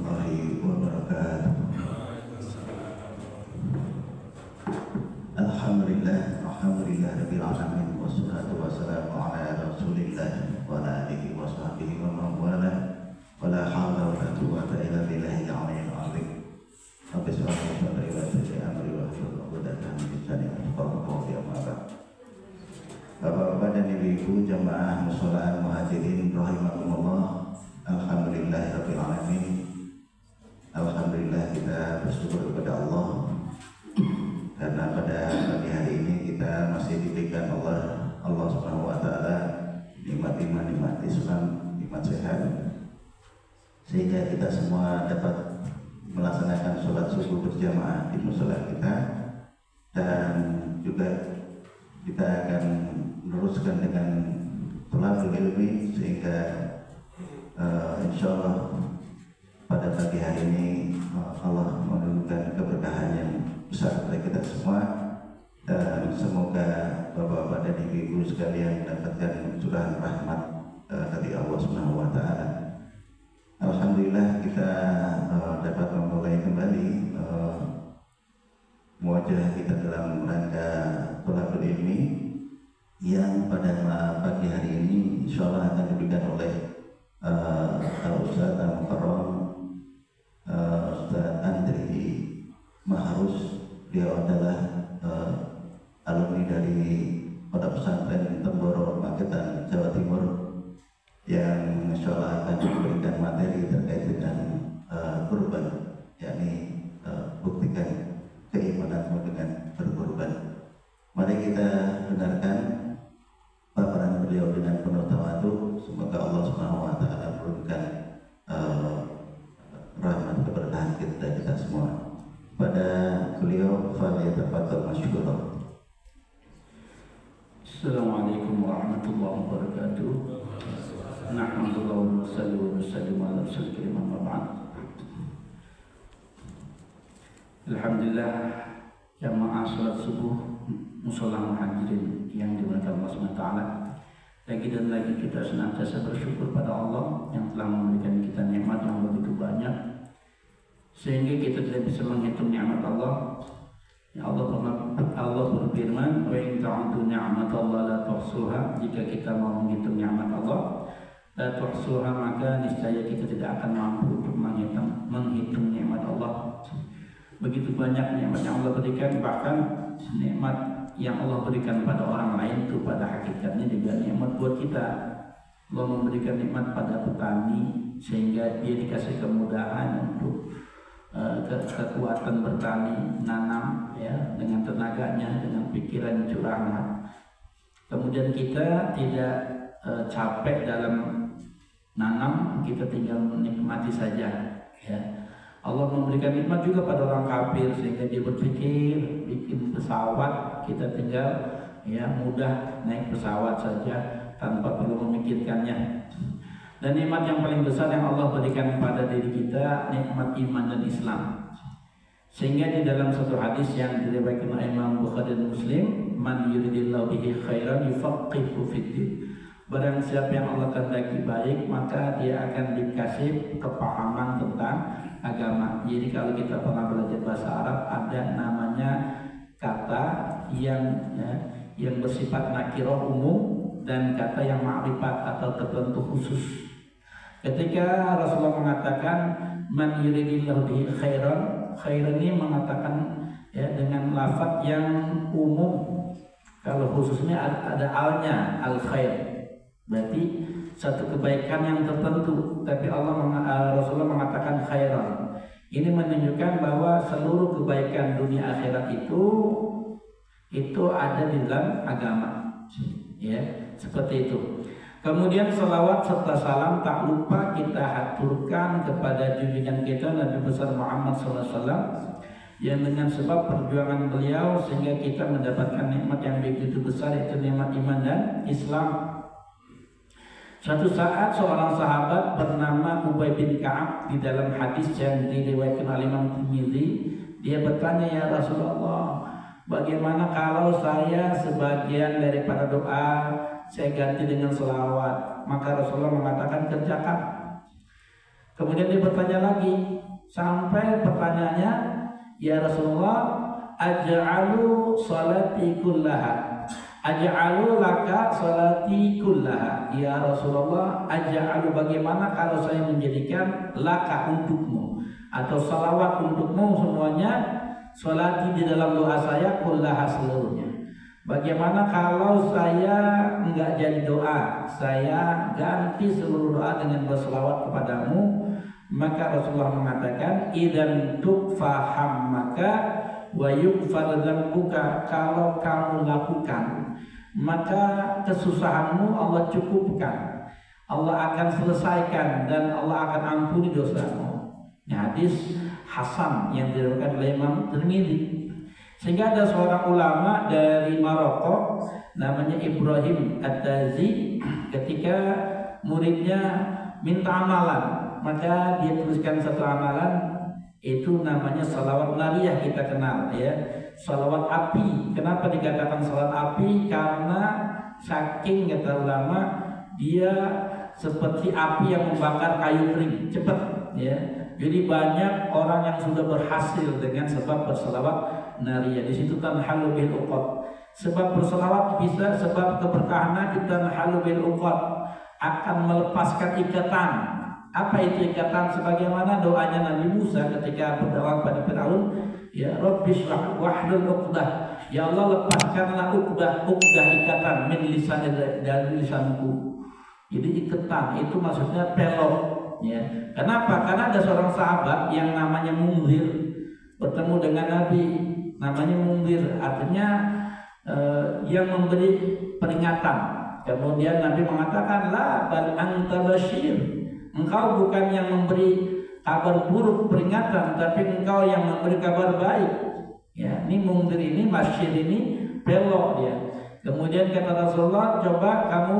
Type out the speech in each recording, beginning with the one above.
warahmatullahi wabarakatuh. Alhamdulillah rabbil alamin, wassalatu wassalamu ala rasulillah wa ala alihi wa sahbihi wa man wala, wala haula wala quwwata illa billahil aliyyil azim. Rabbi shrah li sadri wa yassir li amri wahlul 'uqdatam min lisani yafqahu qawli. Amma ba'd. Bapak-bapak dan ibu-ibu jamaah mushola muhajirin rahimakumullah. Alhamdulillahirabbil alamin. Alhamdulillah kita bersyukur kepada Allah karena pada pagi hari ini kita masih diberikan Allah Subhanahu wa taala nikmat iman, nikmat Islam, nikmat sehat, sehingga kita semua dapat melaksanakan sholat subuh berjamaah di mushola kita, dan juga kita akan meneruskan dengan thalabul ilmi sehingga insyaallah pada pagi hari ini Allah menurunkan keberkahan yang besar kepada kita semua, dan semoga bapak-bapak dan ibu-ibu sekalian mendapatkan curahan rahmat dari Allah Subhanahu wa taala. Alhamdulillah kita dapat memulai kembali muajah kita dalam rangka thalabul ilmi yang pada pagi hari ini insyaallah akan diberikan oleh Al-Ustaz Al-Mukarram Ustaz Andri Maharus. Beliau adalah alumni dari Pondok Pesantren Temboro, Magetan, Jawa Timur, yang insyaallah akan memberikan materi terkait dengan kurban, yakni buktikan keimananmu dengan berkurban. Mari kita dengarkan paparan beliau dengan penuh tawadhu. Semoga Allah Subhanahu wa taala memberikan rahmat keberkahan kita semua. Pada beliau falyatafadhal masykuran. Assalamualaikum warahmatullahi wabarakatuh. Nahmadulillahi wa nusalli ala rasulillah amma ba'd. Alhamdulillah, jamaah salat subuh mushola muhajirin yang dimuliakan Allah SWT. Lagi dan lagi kita senantiasa bersyukur pada Allah yang telah memberikan kita nikmat yang begitu banyak, sehingga kita tidak bisa menghitung nikmat Allah. Ya Allah berfirman, wa in ta'uddu ni'matallahi la tuhsuha. Jika kita mau menghitung nikmat Allah, la tuhsuha, maka niscaya kita tidak akan mampu untuk menghitung nikmat Allah. Begitu banyak nikmat yang Allah berikan, bahkan nikmat yang Allah berikan pada orang lain itu pada hakikatnya juga nikmat buat kita. Allah memberikan nikmat pada petani sehingga dia dikasih kemudahan untuk kekuatan bertani, nanam ya, dengan tenaganya, dengan pikiran curahnya. Kemudian kita tidak capek dalam nanam, kita tinggal menikmati saja ya. Allah memberikan nikmat juga pada orang kafir sehingga dia berpikir bikin pesawat, kita tinggal ya mudah naik pesawat saja tanpa perlu memikirkannya. Dan nikmat yang paling besar yang Allah berikan pada diri kita, nikmat iman dan Islam. Sehingga di dalam satu hadis yang diriwayatkan oleh Imam Bukhari dan Muslim, man yuridillahu bihi khairan yufaqihu fiddin. Barang siapa yang Allah kehendaki baik, maka dia akan dikasih kepahaman tentang agama. Jadi kalau kita pernah belajar bahasa Arab, ada namanya kata yang bersifat nakirah umum dan kata yang ma'rifat atau tertentu khusus. Ketika Rasulullah mengatakan man yuridillahu bihi khairan, khairan ini mengatakan ya dengan lafaz yang umum. Kalau khususnya ada alnya, al khair. Berarti satu kebaikan yang tertentu, tapi Rasulullah mengatakan khairan. Ini menunjukkan bahwa seluruh kebaikan dunia akhirat itu ada di dalam agama. Ya, seperti itu. Kemudian salawat serta salam tak lupa kita haturkan kepada junjungan kita Nabi besar Muhammad SAW, yang dengan sebab perjuangan beliau sehingga kita mendapatkan nikmat yang begitu besar, yaitu nikmat iman dan Islam. Suatu saat seorang sahabat bernama Ubay bin Ka'ab, di dalam hadis yang diriwayatkan oleh Imam Tirmidzi, dia bertanya, ya Rasulullah, bagaimana kalau saya sebagian daripada doa saya ganti dengan selawat? Maka Rasulullah mengatakan, kerjakan. Kemudian dia bertanya lagi sampai pertanyaannya, ya Rasulullah, aj'alu salati kullaha, aj'alu laka salati kullaha. Ya Rasulullah, aj'alu bagaimana kalau saya menjadikan laka untukmu atau salawat untukmu semuanya, salati di dalam doa saya kullaha seluruhnya. Bagaimana kalau saya enggak jadi doa, saya ganti seluruh doa dengan berselawat kepadamu? Maka Rasulullah mengatakan, idzan tukfa maka wa yughfar dzambuka, kalau kamu lakukan maka kesusahanmu Allah cukupkan, Allah akan selesaikan dan Allah akan ampuni dosamu. Hadis hasan yang diriwayatkan oleh Imam Tirmidzi. Sehingga ada seorang ulama dari Maroko namanya Ibrahim At-Tazi, ketika muridnya minta amalan, maka dia tuliskan satu amalan, itu namanya salawat nariyah, kita kenal ya, salawat api. Kenapa dikatakan salawat api? Karena saking, kata ulama, dia seperti api yang membakar kayu kering, cepat ya. Jadi banyak orang yang sudah berhasil dengan sebab berselawat nariyah. Di situ tanhalu bil uqad. Sebab berselawat bisa, sebab keberkahan kita tanhalu bil uqad, akan melepaskan ikatan. Apa itu ikatan? Sebagaimana doanya Nabi Musa ketika berdoa pada Firaun, ya Rabbi shrah wahlul 'uqdah, ya Allah lepaskanlah uqdah ikatan min lisan, dari lisanku. Jadi ikatan itu maksudnya pelok ya. Kenapa? Karena ada seorang sahabat yang namanya Munzir bertemu dengan Nabi, namanya Munzir, artinya yang memberi peringatan. Kemudian Nabi mengatakan, la bal anta basyir, engkau bukan yang memberi kabar buruk peringatan, tapi engkau yang memberi kabar baik. Ya, ini Munzir ini, Basyir ini belok dia. Kemudian kata Rasulullah, coba kamu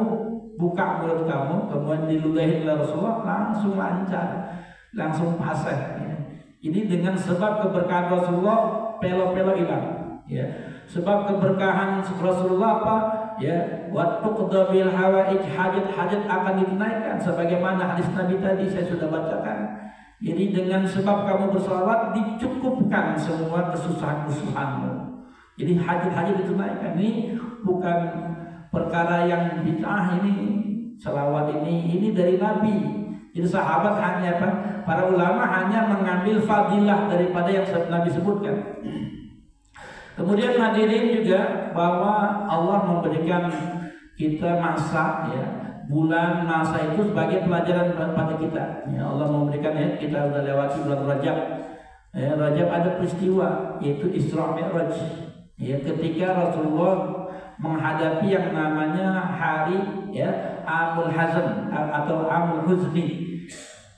buka mulut kamu, kemudian diludahi oleh Rasulullah, langsung lancar, langsung fasih. Ya. Ini dengan sebab keberkahan Rasulullah, pelo-pelo hilang. Ya. Sebab keberkahan Rasulullah apa? Ya, waktu kedabil hawaij, hajat-hajat akan ditunaikan, sebagaimana hadis Nabi tadi saya sudah bacakan. Jadi dengan sebab kamu bersalawat dicukupkan semua kesusahan-kesusahanmu. Jadi hajat-hajat ditunaikan. Ini bukan perkara yang bid'ah, ini selawat ini dari Nabi. Jadi sahabat hanya apa? Para ulama hanya mengambil fadilah daripada yang Nabi sebutkan. Kemudian hadirin juga bahwa Allah memberikan kita masa ya, bulan masa itu sebagai pelajaran pada kita. Ya, Allah memberikan ya, kita sudah lewati bulan Rajab. Ya, Rajab ada peristiwa yaitu Isra Mi'raj. Ya, ketika Rasulullah menghadapi yang namanya hari ya Amul Hazan atau Amul Huzni,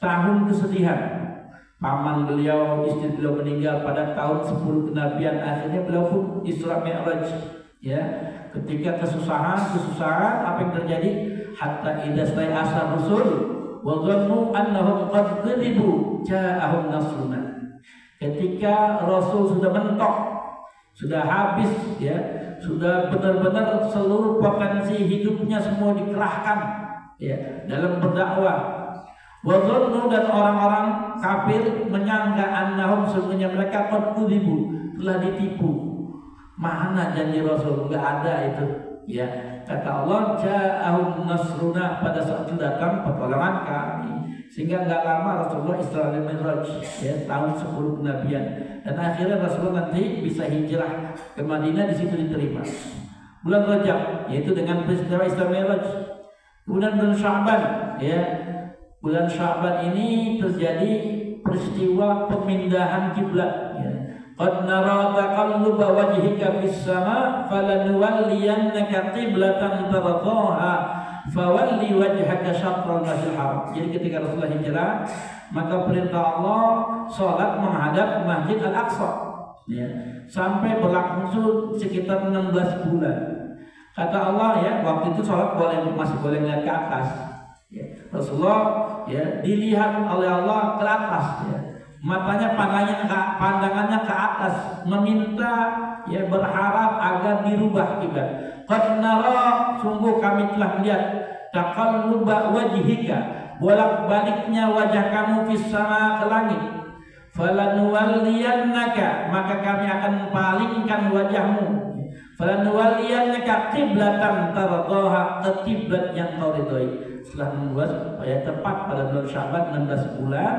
tahun kesedihan. Paman beliau, istri beliau meninggal pada tahun 10 kenabian. Akhirnya beliau pun Isra Mi'raj ya. Ketika kesusahan apa yang terjadi? Hatta idza stai'asa rusul wa dhannu annahum qad ghadibu ja'ahum nasruna. Ketika Rasul sudah mentok, sudah habis ya, sudah benar-benar seluruh potensi hidupnya semua dikerahkan ya dalam berdakwah. Wadhannu, dan orang-orang kafir menyangka annahum, sebenarnya mereka qad kudzibu, telah ditipu. Mana janji Rasul? Enggak ada itu ya. Kata Allah, ja'ahum nasruna, pada saat itu datang pertolongan kami. Sehingga enggak lama Rasulullah Isra Mi'raj ya, tahun 10 kenabian. Dan akhirnya Rasulullah nanti bisa hijrah ke Madinah, di situ diterima. Bulan Rajab yaitu dengan peristiwa Isra Mi'raj. Kemudian bulan Sya'ban ya. Bulan Sya'ban ini terjadi peristiwa pemindahan kiblat ya. Qad nara taqalluba wajhika fis sama falanuwalliyannaka qiblatan tardhaha fawalli wajhaka syatral masjidil haram. Jadi ketika Rasulullah hijrah, maka perintah Allah salat menghadap Masjid Al-Aqsa ya, sampai berlangsung sekitar 16 bulan. Kata Allah ya, waktu itu salat masih boleh lihat ke atas. Ya, Rasulullah ya dilihat oleh Allah ke atas ya. Matanya pandangannya ke atas, meminta ya, berharap agar dirubah kiblat. Qad nara, sungguh kami telah melihat taqalluba wajhika, bolak-baliknya wajah kamu fis sama ke langit. Falanuwalliyannaka, maka kami akan palingkan wajahmu. Falanuwalliyannaka qiblatan tardaha, ke kiblat yang kau ridhoi. Setelah membuat supaya tepat pada bulan Sya'ban 16 bulan,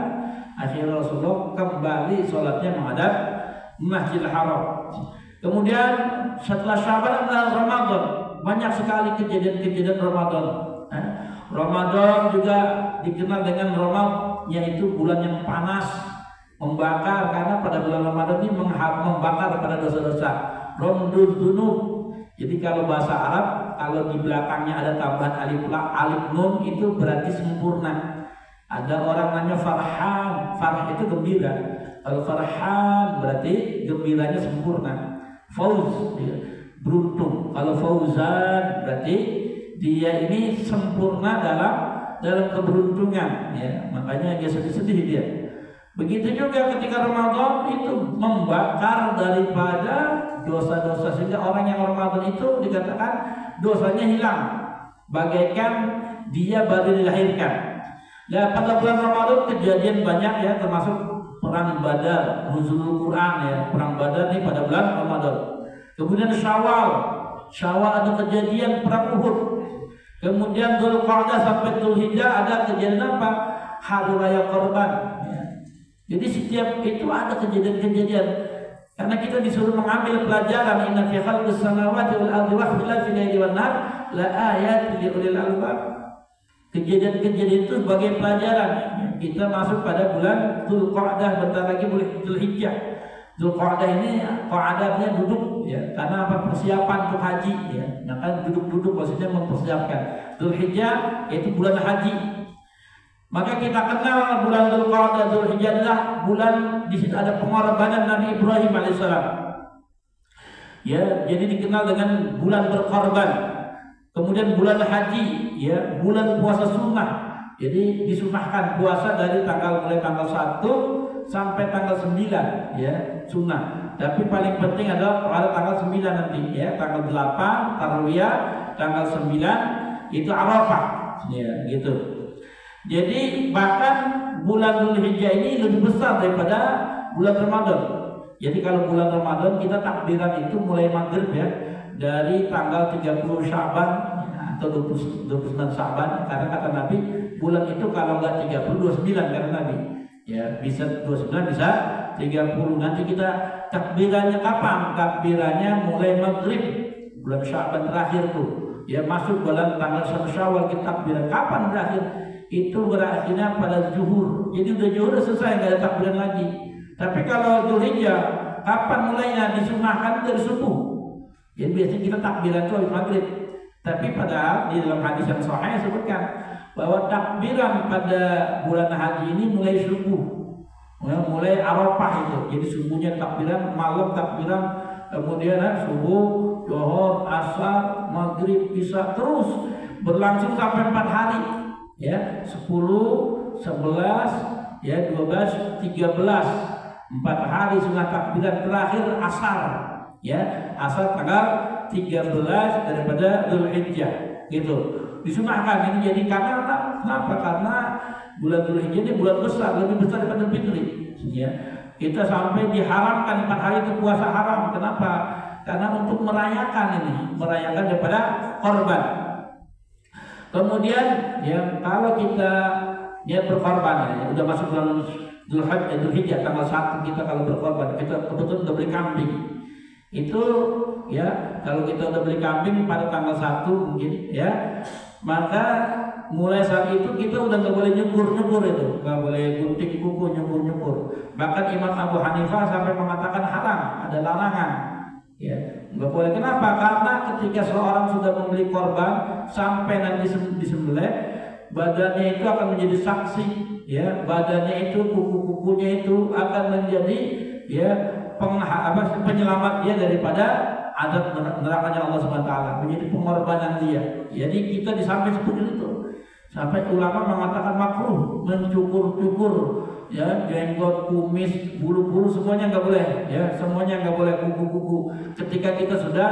akhirnya Rasulullah kembali sholatnya menghadap Masjidil Haram. Kemudian setelah Sya'ban adalah Ramadan. Banyak sekali kejadian-kejadian Ramadan. Ramadan juga dikenal dengan Ramadan, yaitu bulan yang panas, membakar, karena pada bulan Ramadan ini membakar pada dosa-dosa. Romdul dunub. Jadi kalau bahasa Arab, kalau di belakangnya ada tambahan alif nun, itu berarti sempurna. Ada orang namanya farhan, farh itu gembira. Kalau farhan berarti gembiranya sempurna. Fauz, beruntung. Kalau fauzan berarti dia ini sempurna dalam keberuntungan, ya. Makanya dia sedih-sedih dia. Begitu juga ketika Ramadan itu membakar daripada dosa-dosa, sehingga orang yang Ramadan itu dikatakan dosanya hilang, bagaikan dia baru dilahirkan. Nah, pada bulan Ramadan kejadian banyak, ya, termasuk perang Badar, nuzulul Quran, ya, perang Badar ini pada bulan Ramadan. Kemudian Syawal ada kejadian perang Uhud. Kemudian Dzulqa'dah sampai Dzulhijjah ada kejadian apa? Hari Raya Korban. Ya. Jadi setiap itu ada kejadian-kejadian. Karena kita disuruh mengambil pelajaran, inna fi khalqis samawati wal ardi wa ikhtilafil laili wan nahar la ayatin liulil albab. Kejadian-kejadian itu sebagai pelajaran. Kita masuk pada bulan Dzulqa'dah, bentar lagi bulan Dzulhijjah. Dzulqa'dah ini qa'adahnya duduk, ya, karena apa? Persiapan untuk haji, ya. Maka duduk-duduk maksudnya mempersiapkan. Dzulhijjah itu bulan haji. Maka kita kenal bulan Dzulqa'dah, Dzulhijjah adalah bulan di situ ada pengorbanan Nabi Ibrahim alaihissalam. Ya, jadi dikenal dengan bulan berkorban. Kemudian bulan haji, ya, bulan puasa sunnah. Jadi disunahkan puasa dari mulai tanggal 1 sampai tanggal 9, ya, sunnah. Tapi paling penting adalah pada tanggal 9 nanti, ya, tanggal 8 Tarwiyah, tanggal 9 itu Arafah, ya, gitu. Jadi bahkan bulan Dzulhijjah ini lebih besar daripada bulan Ramadan. Jadi kalau bulan Ramadan kita takbiran itu mulai maghrib, ya, dari tanggal 30 Sya'ban, ya, atau 29 Sya'ban, karena kata Nabi bulan itu kalau nggak 30 29 kata Nabi. Ya, bisa 29 bisa 30. Nanti kita takbirannya kapan? Takbirannya mulai maghrib bulan Sya'ban terakhir tuh. Ya, masuk bulan tanggal 1 Syawal kita takbiran. Kapan berakhir? Itu berakhirnya pada zuhur. Jadi udah zuhur udah selesai, nggak ada takbiran lagi. Tapi kalau Dzulhijjah, kapan mulainya? Disunahkan dari subuh. Jadi biasanya kita takbiran itu habis maghrib. Tapi pada di dalam hadis yang sahih sebutkan bahwa takbiran pada bulan haji ini mulai subuh, mulai Arafah itu. Jadi subuhnya takbiran, malam takbiran, kemudian subuh, zuhur, asar, maghrib, isya, terus berlangsung sampai 4 hari. Ya, 10, 11, ya, 12, 13, 4 hari sudah takbiran. Terakhir asar, ya, asar tanggal 13 daripada Dzulhijjah, gitu. Disunahkan ini. Jadi karena kenapa? Karena bulan Dzulhijjah ini bulan besar, lebih besar daripada Fitri, ya. Kita sampai diharamkan 4 hari itu puasa haram. Kenapa? Karena untuk merayakan ini, merayakan daripada korban. Kemudian, ya, kalau kita, ya, berkorban, ya, udah masuk bulan Dzulhijjah tanggal 1 kita kalau berkorban, kita kebetulan udah beli kambing. Itu, ya, kalau kita udah beli kambing pada tanggal 1 mungkin, ya, maka mulai saat itu kita udah nggak boleh nyukur itu, nggak boleh gunting kuku, nyukur. Bahkan Imam Abu Hanifah sampai mengatakan haram, ada larangan, ya, nggak boleh. Kenapa? Karena ketika seorang sudah membeli korban sampai nanti disembelih, badannya itu akan menjadi saksi, ya, badannya itu, kuku-kukunya itu akan menjadi, ya, penyelamat dia daripada adab nerakanya Allah SWT, menjadi pengorbanan dia. Jadi kita disampai seperti itu. Sampai ulama mengatakan makruh mencukur-cukur, ya, jenggot, kumis, bulu-bulu semuanya nggak boleh, ya, semuanya nggak boleh, kuku-kuku. Ketika kita sudah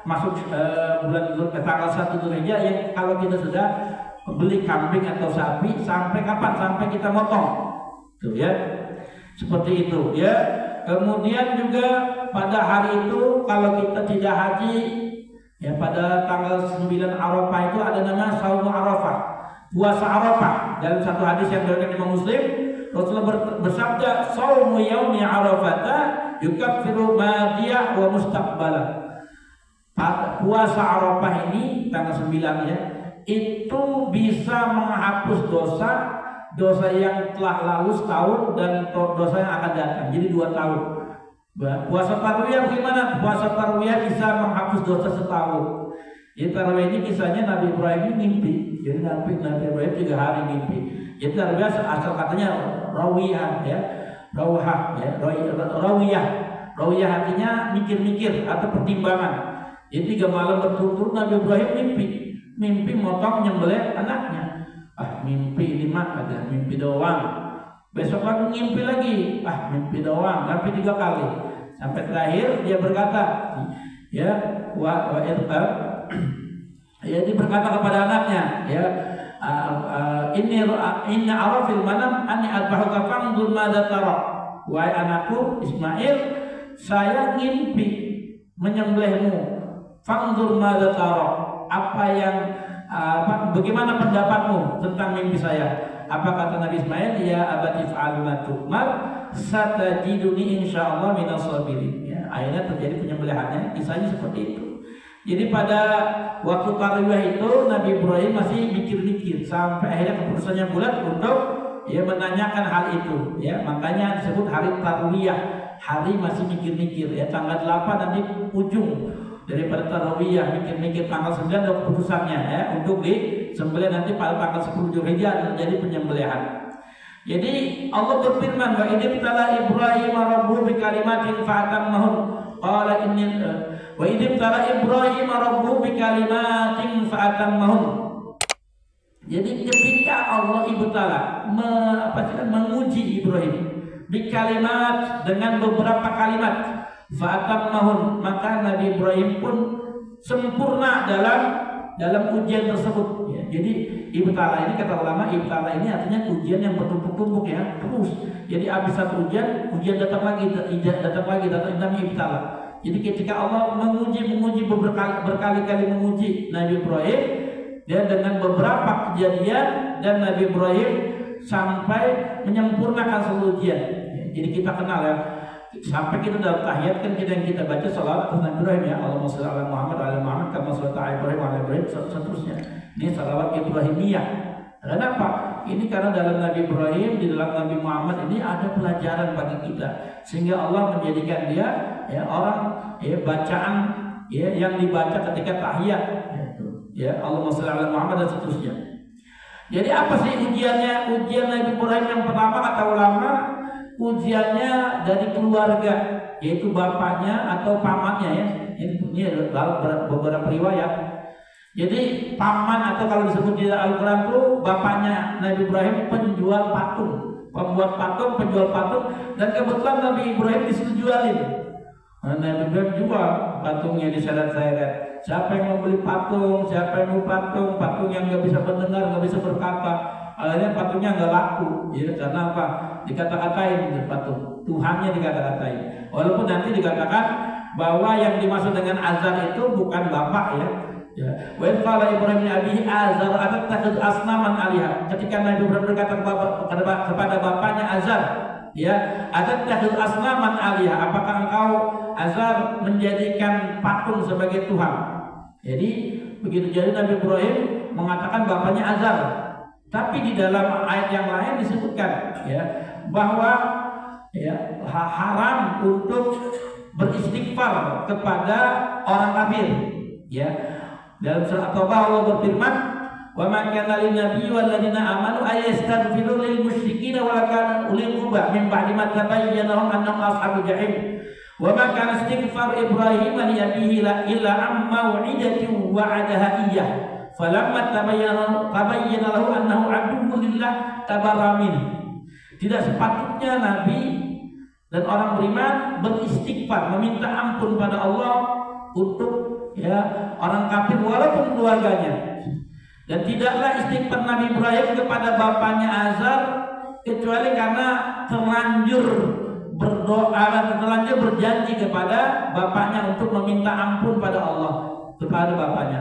masuk bulan tanggal 1 Dzulhijjah, yang kalau kita sudah beli kambing atau sapi sampai kapan? Sampai kita motong. Tuh ya. Seperti itu ya. Kemudian juga pada hari itu kalau kita tidak haji ya, pada tanggal 9 Arafah itu ada namanya Shaum Arafah, puasa Arafah. Dalam satu hadis yang diriwayatkan Imam Muslim, Rasulullah bersabda, "Shaumu yaumi Arafata yukaffiru madiyah wa mustaqbala." Puasa Arafah ini tanggal 9 ya, itu bisa menghapus dosa yang telah lalu setahun dan dosa yang akan datang. Jadi 2 tahun. Puasa Tarwiyah bagaimana? Puasa Tarwiyah bisa menghapus dosa setahun. Jadi Tarwiyah ini kisahnya Nabi Ibrahim ini mimpi. Jadi Nabi Ibrahim 3 hari mimpi. Jadi Tarwiyah asal katanya rawiyah ya, rawhah ya, rawiyah. Rawiyah artinya mikir-mikir atau pertimbangan. Jadi 3 malam berturut-turut Nabi Ibrahim mimpi motong nyembelih anaknya. Mimpi 5 ada, mimpi doang. Besok lagi mimpi lagi, mimpi doang, tapi 3 kali. Sampai terakhir dia berkata, ya, dia berkata kepada anaknya, ya, inna arafil manam anni adbahuka fanzur madza tara. Wahai anakku Ismail, saya ngimpi menyembelihmu. Fanzur madza tara. Bagaimana pendapatmu tentang mimpi saya? Apa kata Nabi Ismail? Ya abati fa'al ma tu'mar satajiduni insyaallah minas sabirin. Ya, akhirnya terjadi penyembelihannya. Kisahnya seperti itu. Jadi pada waktu Tarwiyah itu Nabi Ibrahim masih mikir-mikir sampai akhirnya keputusannya bulat untuk menanyakan hal itu. Ya, makanya disebut hari Tarwiyah. Hari masih mikir-mikir. Ya, tanggal 8 nanti ujung daripada Tarwiyah, mikir-mikir tanggal 9 ada keputusannya ya, untuk disembelih nanti pada tanggal 10 Zulhijjah terjadi penyembelihan. Jadi Allah berfirman, wa idh tala Ibrahim rabbuhu bikalimatin fa'atammahun. Qala inni wa idh tala Ibrahim rabbuhu bikalimatin fa'atammahun. Jadi ketika Allah ibtala menguji Ibrahim bikalimat dengan beberapa kalimat, fa'atammahun, maka Nabi Ibrahim pun sempurna dalam ujian tersebut ya. Jadi ibtala ini, kata ulama, ibtala ini artinya ujian yang bertumpuk-tumpuk ya, terus. Jadi habis satu ujian datang lagi, namanya ibtala. Jadi ketika Allah menguji berkali-kali menguji Nabi Ibrahim dan dengan beberapa kejadian, dan Nabi Ibrahim sampai menyempurnakan seluruh ujian ya. Jadi kita kenal ya, sampai kita dalam tahiyat kan kita baca salawat atas Nabi Ibrahim ya, Allahumma shalli ala Muhammad wa ala Muhammad kama shallaita ala Ibrahim wa ala Ibrahim, seterusnya. Ini salawat Ibrahimiyah. Kenapa? Ini karena dalam Nabi Ibrahim, di dalam Nabi Muhammad ini ada pelajaran bagi kita, sehingga Allah menjadikan dia ya orang bacaan ya yang dibaca ketika tahiyat ya, Allahumma shalli ala Muhammad dan seterusnya. Jadi apa sih ujiannya? Ujian Nabi Ibrahim yang pertama kata ulama, ujiannya dari keluarga, yaitu bapaknya atau pamannya ya. Ini beberapa riwayat. Jadi paman atau kalau disebut di Al-Quran itu bapaknya Nabi Ibrahim penjual patung, pembuat patung, penjual patung, dan kebetulan Nabi Ibrahim disitu jualin. Nabi Ibrahim jual patungnya diseret-seret. Siapa yang mau beli patung? Siapa yang mau patung yang nggak bisa mendengar, nggak bisa berkata. Akhirnya patungnya nggak laku, ya, karena apa? Dikata-katain patung, Tuhannya dikata-katain. Walaupun nanti dikatakan bahwa yang dimaksud dengan azar itu bukan bapak ya. Wa qala Ibrahim li abihi azar atattakhidhu asnaman alihah. Ketika Nabi Ibrahim berkata kepada bapaknya Azar, ya, atattakhidhu asnaman alihah, apakah engkau Azar menjadikan patung sebagai Tuhan? Jadi begitu, jadi Nabi Ibrahim mengatakan bapaknya Azar. Tapi di dalam ayat yang lain disebutkan ya bahwa ya haram untuk beristighfar kepada orang kafir ya. Dalam surah At-Taubah Allah berfirman, "Wa ma kana lin nabiyyi wal ladzina amanu ay yastaghfiru lil musyrikeena wa kana ulil qurba min ba'di ma tabayyana lahum annahum ashabul jahim. Wa ma kana istighfar Ibrahim li abihi illa amma wa'idatin wa'adaha iyyah. Falamma tabayyana lahu annahu aduwwun lillah tabarra minhu." Tidak sepatutnya Nabi dan orang beriman beristighfar, meminta ampun pada Allah untuk ya orang kafir walaupun keluarganya. Dan tidaklah istighfar Nabi Ibrahim kepada bapaknya Azar kecuali karena terlanjur berdoa dan terlanjur berjanji kepada bapaknya untuk meminta ampun pada Allah kepada bapaknya.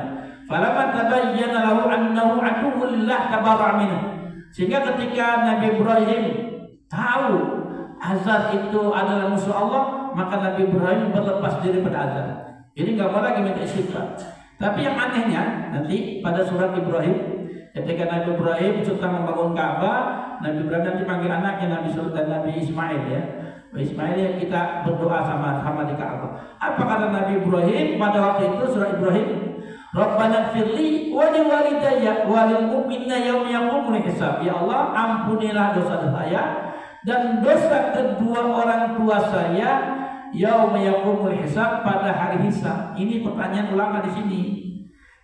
Falamma tabayyana lahu annahu aduwwun lillah tabarra'a minhu. Sehingga ketika Nabi Ibrahim tahu Azar itu adalah musuh Allah, maka Nabi Ibrahim berlepas diri pada Azar. Jadi nggak mau lagi minta istighfar. Tapi yang anehnya nanti pada surat Ibrahim, ketika Nabi Ibrahim sedang membangun Ka'bah, Nabi Ibrahim nanti panggil anaknya Nabi Ismail ya. Ismail ya, kita berdoa sama di Ka'bah. Apa kata Nabi Ibrahim pada waktu itu surat Ibrahim? Rabbana firli wa li walidayya wa lil mu'minina yauma yaqumul hisab. Ya Allah, ampunilah dosa saya dan dosa kedua orang tua saya yauma yaqumul hisab, pada hari hisab. Ini pertanyaan ulama di sini.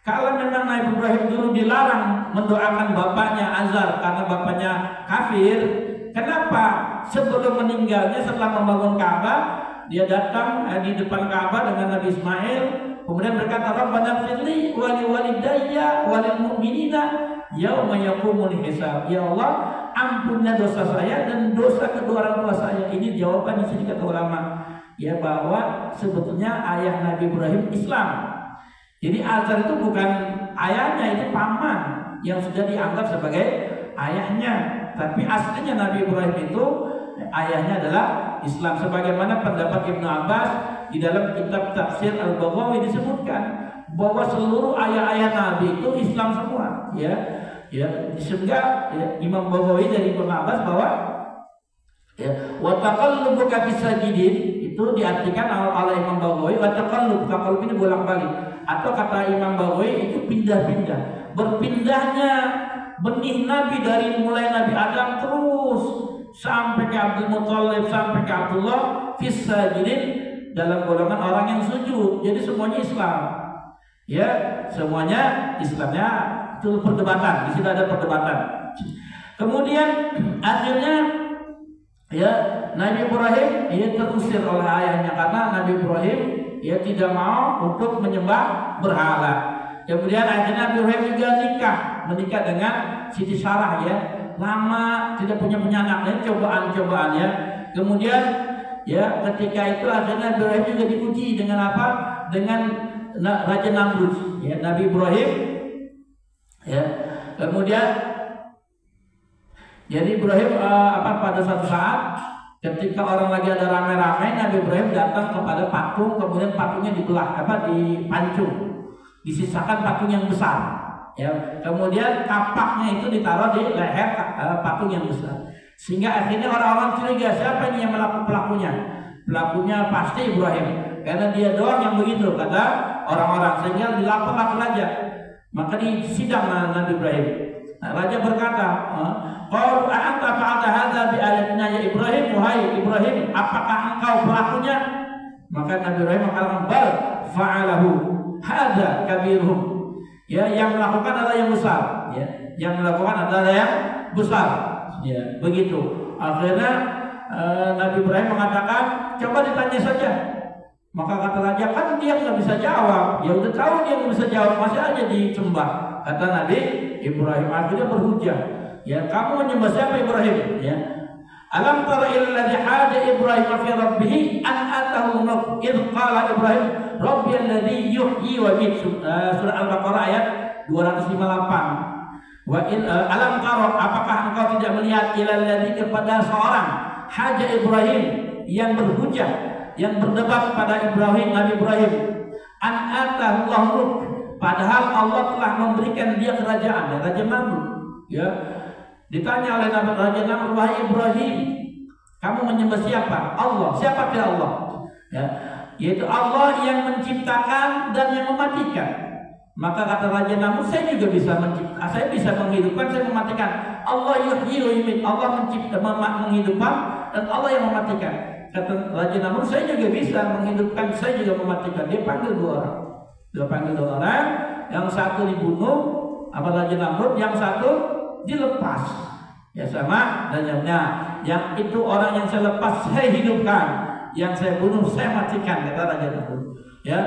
Kalau memang Nabi Ibrahim dulu dilarang mendoakan bapaknya Azar karena bapaknya kafir, kenapa sebelum meninggalnya setelah membangun Ka'bah dia datang di depan Ka'bah dengan Nabi Ismail, kemudian berkata Rabbana firli wa li walidayya wa lil mu'minina yauma yaqumul hisab. Ya Allah, ampunilah dosa saya dan dosa kedua orang tua saya. Ini jawaban yang sedikit ulama ya, bahwa sebetulnya ayah Nabi Ibrahim Islam. Jadi Azar itu bukan ayahnya, itu paman yang sudah dianggap sebagai ayahnya. Tapi aslinya Nabi Ibrahim itu ayahnya adalah Islam. Sebagaimana pendapat Ibnu Abbas di dalam kitab Tafsir Al-Baghawi disebutkan bahwa seluruh ayah-ayah Nabi itu Islam semua. Sehingga Imam Baghawi dari Ibnu Abbas bahwa wa taqallubuka fis sajidin itu diartikan oleh Imam Baghawi, wa taqallub ini bolak-balik, atau kata Imam Baghawi itu pindah-pindah, berpindahnya benih Nabi dari mulai Nabi Adam terus sampai ke Abdul Muthalib sampai ke Abdullah fis sajidin, dalam golongan orang yang sujud. Jadi semuanya Islam. Ya, semuanya Islamnya itu perdebatan. Di sini ada perdebatan. Kemudian akhirnya ya Nabi Ibrahim terusir oleh ayahnya karena Nabi Ibrahim tidak mau untuk menyembah berhala. Kemudian akhirnya Nabi Ibrahim juga menikah dengan Siti Sarah ya. Lama tidak punya anak, dan cobaan-cobaan ya. Kemudian ya ketika itu akhirnya Nabi Ibrahim juga diuji dengan apa? Dengan Raja Namrud ya. Nabi Ibrahim ya. Kemudian jadi Ibrahim pada suatu saat ketika orang lagi ada ramai-ramai, Nabi Ibrahim datang kepada patung, kemudian patungnya dibelah dipancung, disisakan patung yang besar. Ya, kemudian kapaknya itu ditaruh di leher patung yang besar, sehingga akhirnya orang-orang curiga siapa ini yang pelakunya. Pelakunya pasti Ibrahim, karena dia doang yang begitu kata orang-orang, sehingga dilapor aja. Maka disidang Nabi Ibrahim. Raja berkata, "Qalu anta fa'alta hadza bi ayatina ya Ibrahim, wahai Ibrahim, apakah engkau pelakunya?" Maka Nabi Ibrahim mengatakan, "Bal fa'alahu hadza kabiruhum." Ya, yang melakukan adalah yang besar, ya. Yang melakukan adalah yang besar. Ya, begitu. Akhirnya Nabi Ibrahim mengatakan, "Coba ditanya saja." Maka kata raja, "Kan dia nggak bisa jawab." Ya udah tahu dia nggak bisa jawab, masih aja disembah. Kata Nabi Ibrahim, akhirnya berhujah. Ya, kamu menyembah siapa Ibrahim? Ya. Alam tara ilal ladzi haja Ibrahim fi rabbih an atahu al-mulk id qala Ibrahim rabbi alladzi yuhyi wa yumiitu. Surah Al-Baqarah ayat 258. Wa alam tara, apakah engkau tidak melihat ilal ladzi kepada seorang haja Ibrahim yang berhujah, yang berdebat pada Ibrahim, Nabi Ibrahim, an atahu al-mulk, padahal Allah telah memberikan dia kerajaan, Raja Namrud. Ya. Ditanya oleh Raja Namrud, "Wahai Ibrahim, kamu menyembah siapa?" "Allah." "Siapa dia Allah?" Ya, yaitu Allah yang menciptakan dan yang mematikan. Maka kata Raja Namrud, "Saya juga bisa menciptakan, saya bisa menghidupkan, saya mematikan. Allah yuhyi wa yumiit." Allah mencipta, menghidupkan, dan Allah yang mematikan. Kata Raja Namrud, "Saya juga bisa menghidupkan, saya juga mematikan." Dia panggil dua orang. Yang satu dibunuh Raja Namrud, yang satu dilepas ya sama dan yang itu orang yang saya lepas saya hidupkan, yang saya bunuh saya matikan, kata Raja Namrud. Ya,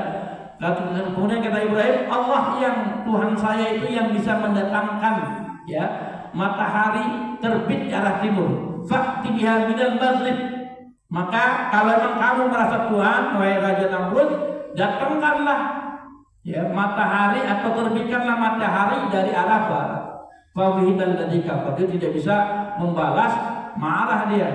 Kemudian kata Ibrahim, Allah yang Tuhan saya itu yang bisa mendatangkan ya matahari terbit ke arah timur. Fa'ti biha minal maghrib. Maka kalau memang kamu merasa Tuhan, wahai Raja Namrud, datangkanlah ya matahari atau terbitkanlah matahari dari arah barat. Fawihidal ladzi kafar, dia tidak bisa membalas, marah dia.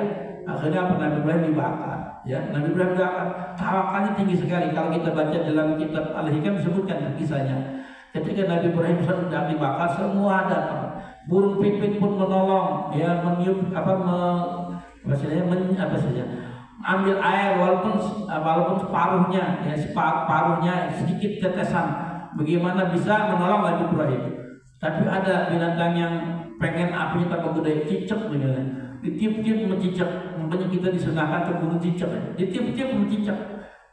Akhirnya Nabi Ibrahim dibakar. Ya, Nabi Ibrahim dibakar. Tawakalnya tinggi sekali. Kalau kita baca dalam kitab Al-Hikam disebutkan kisahnya. Ketika Nabi Ibrahim sedang dibakar, semua datang. Burung pipit pun menolong, ya meniup ambil air walaupun separuhnya, ya separuhnya sedikit tetesan. Bagaimana bisa menolong Nabi Ibrahim? Tapi ada binatang yang pengen apinya tambah gede, cicak begini. Ditiup-tiup mencicak, makanya kita disunahkan ke gunung cicak. Ditiup-tiup mencicak.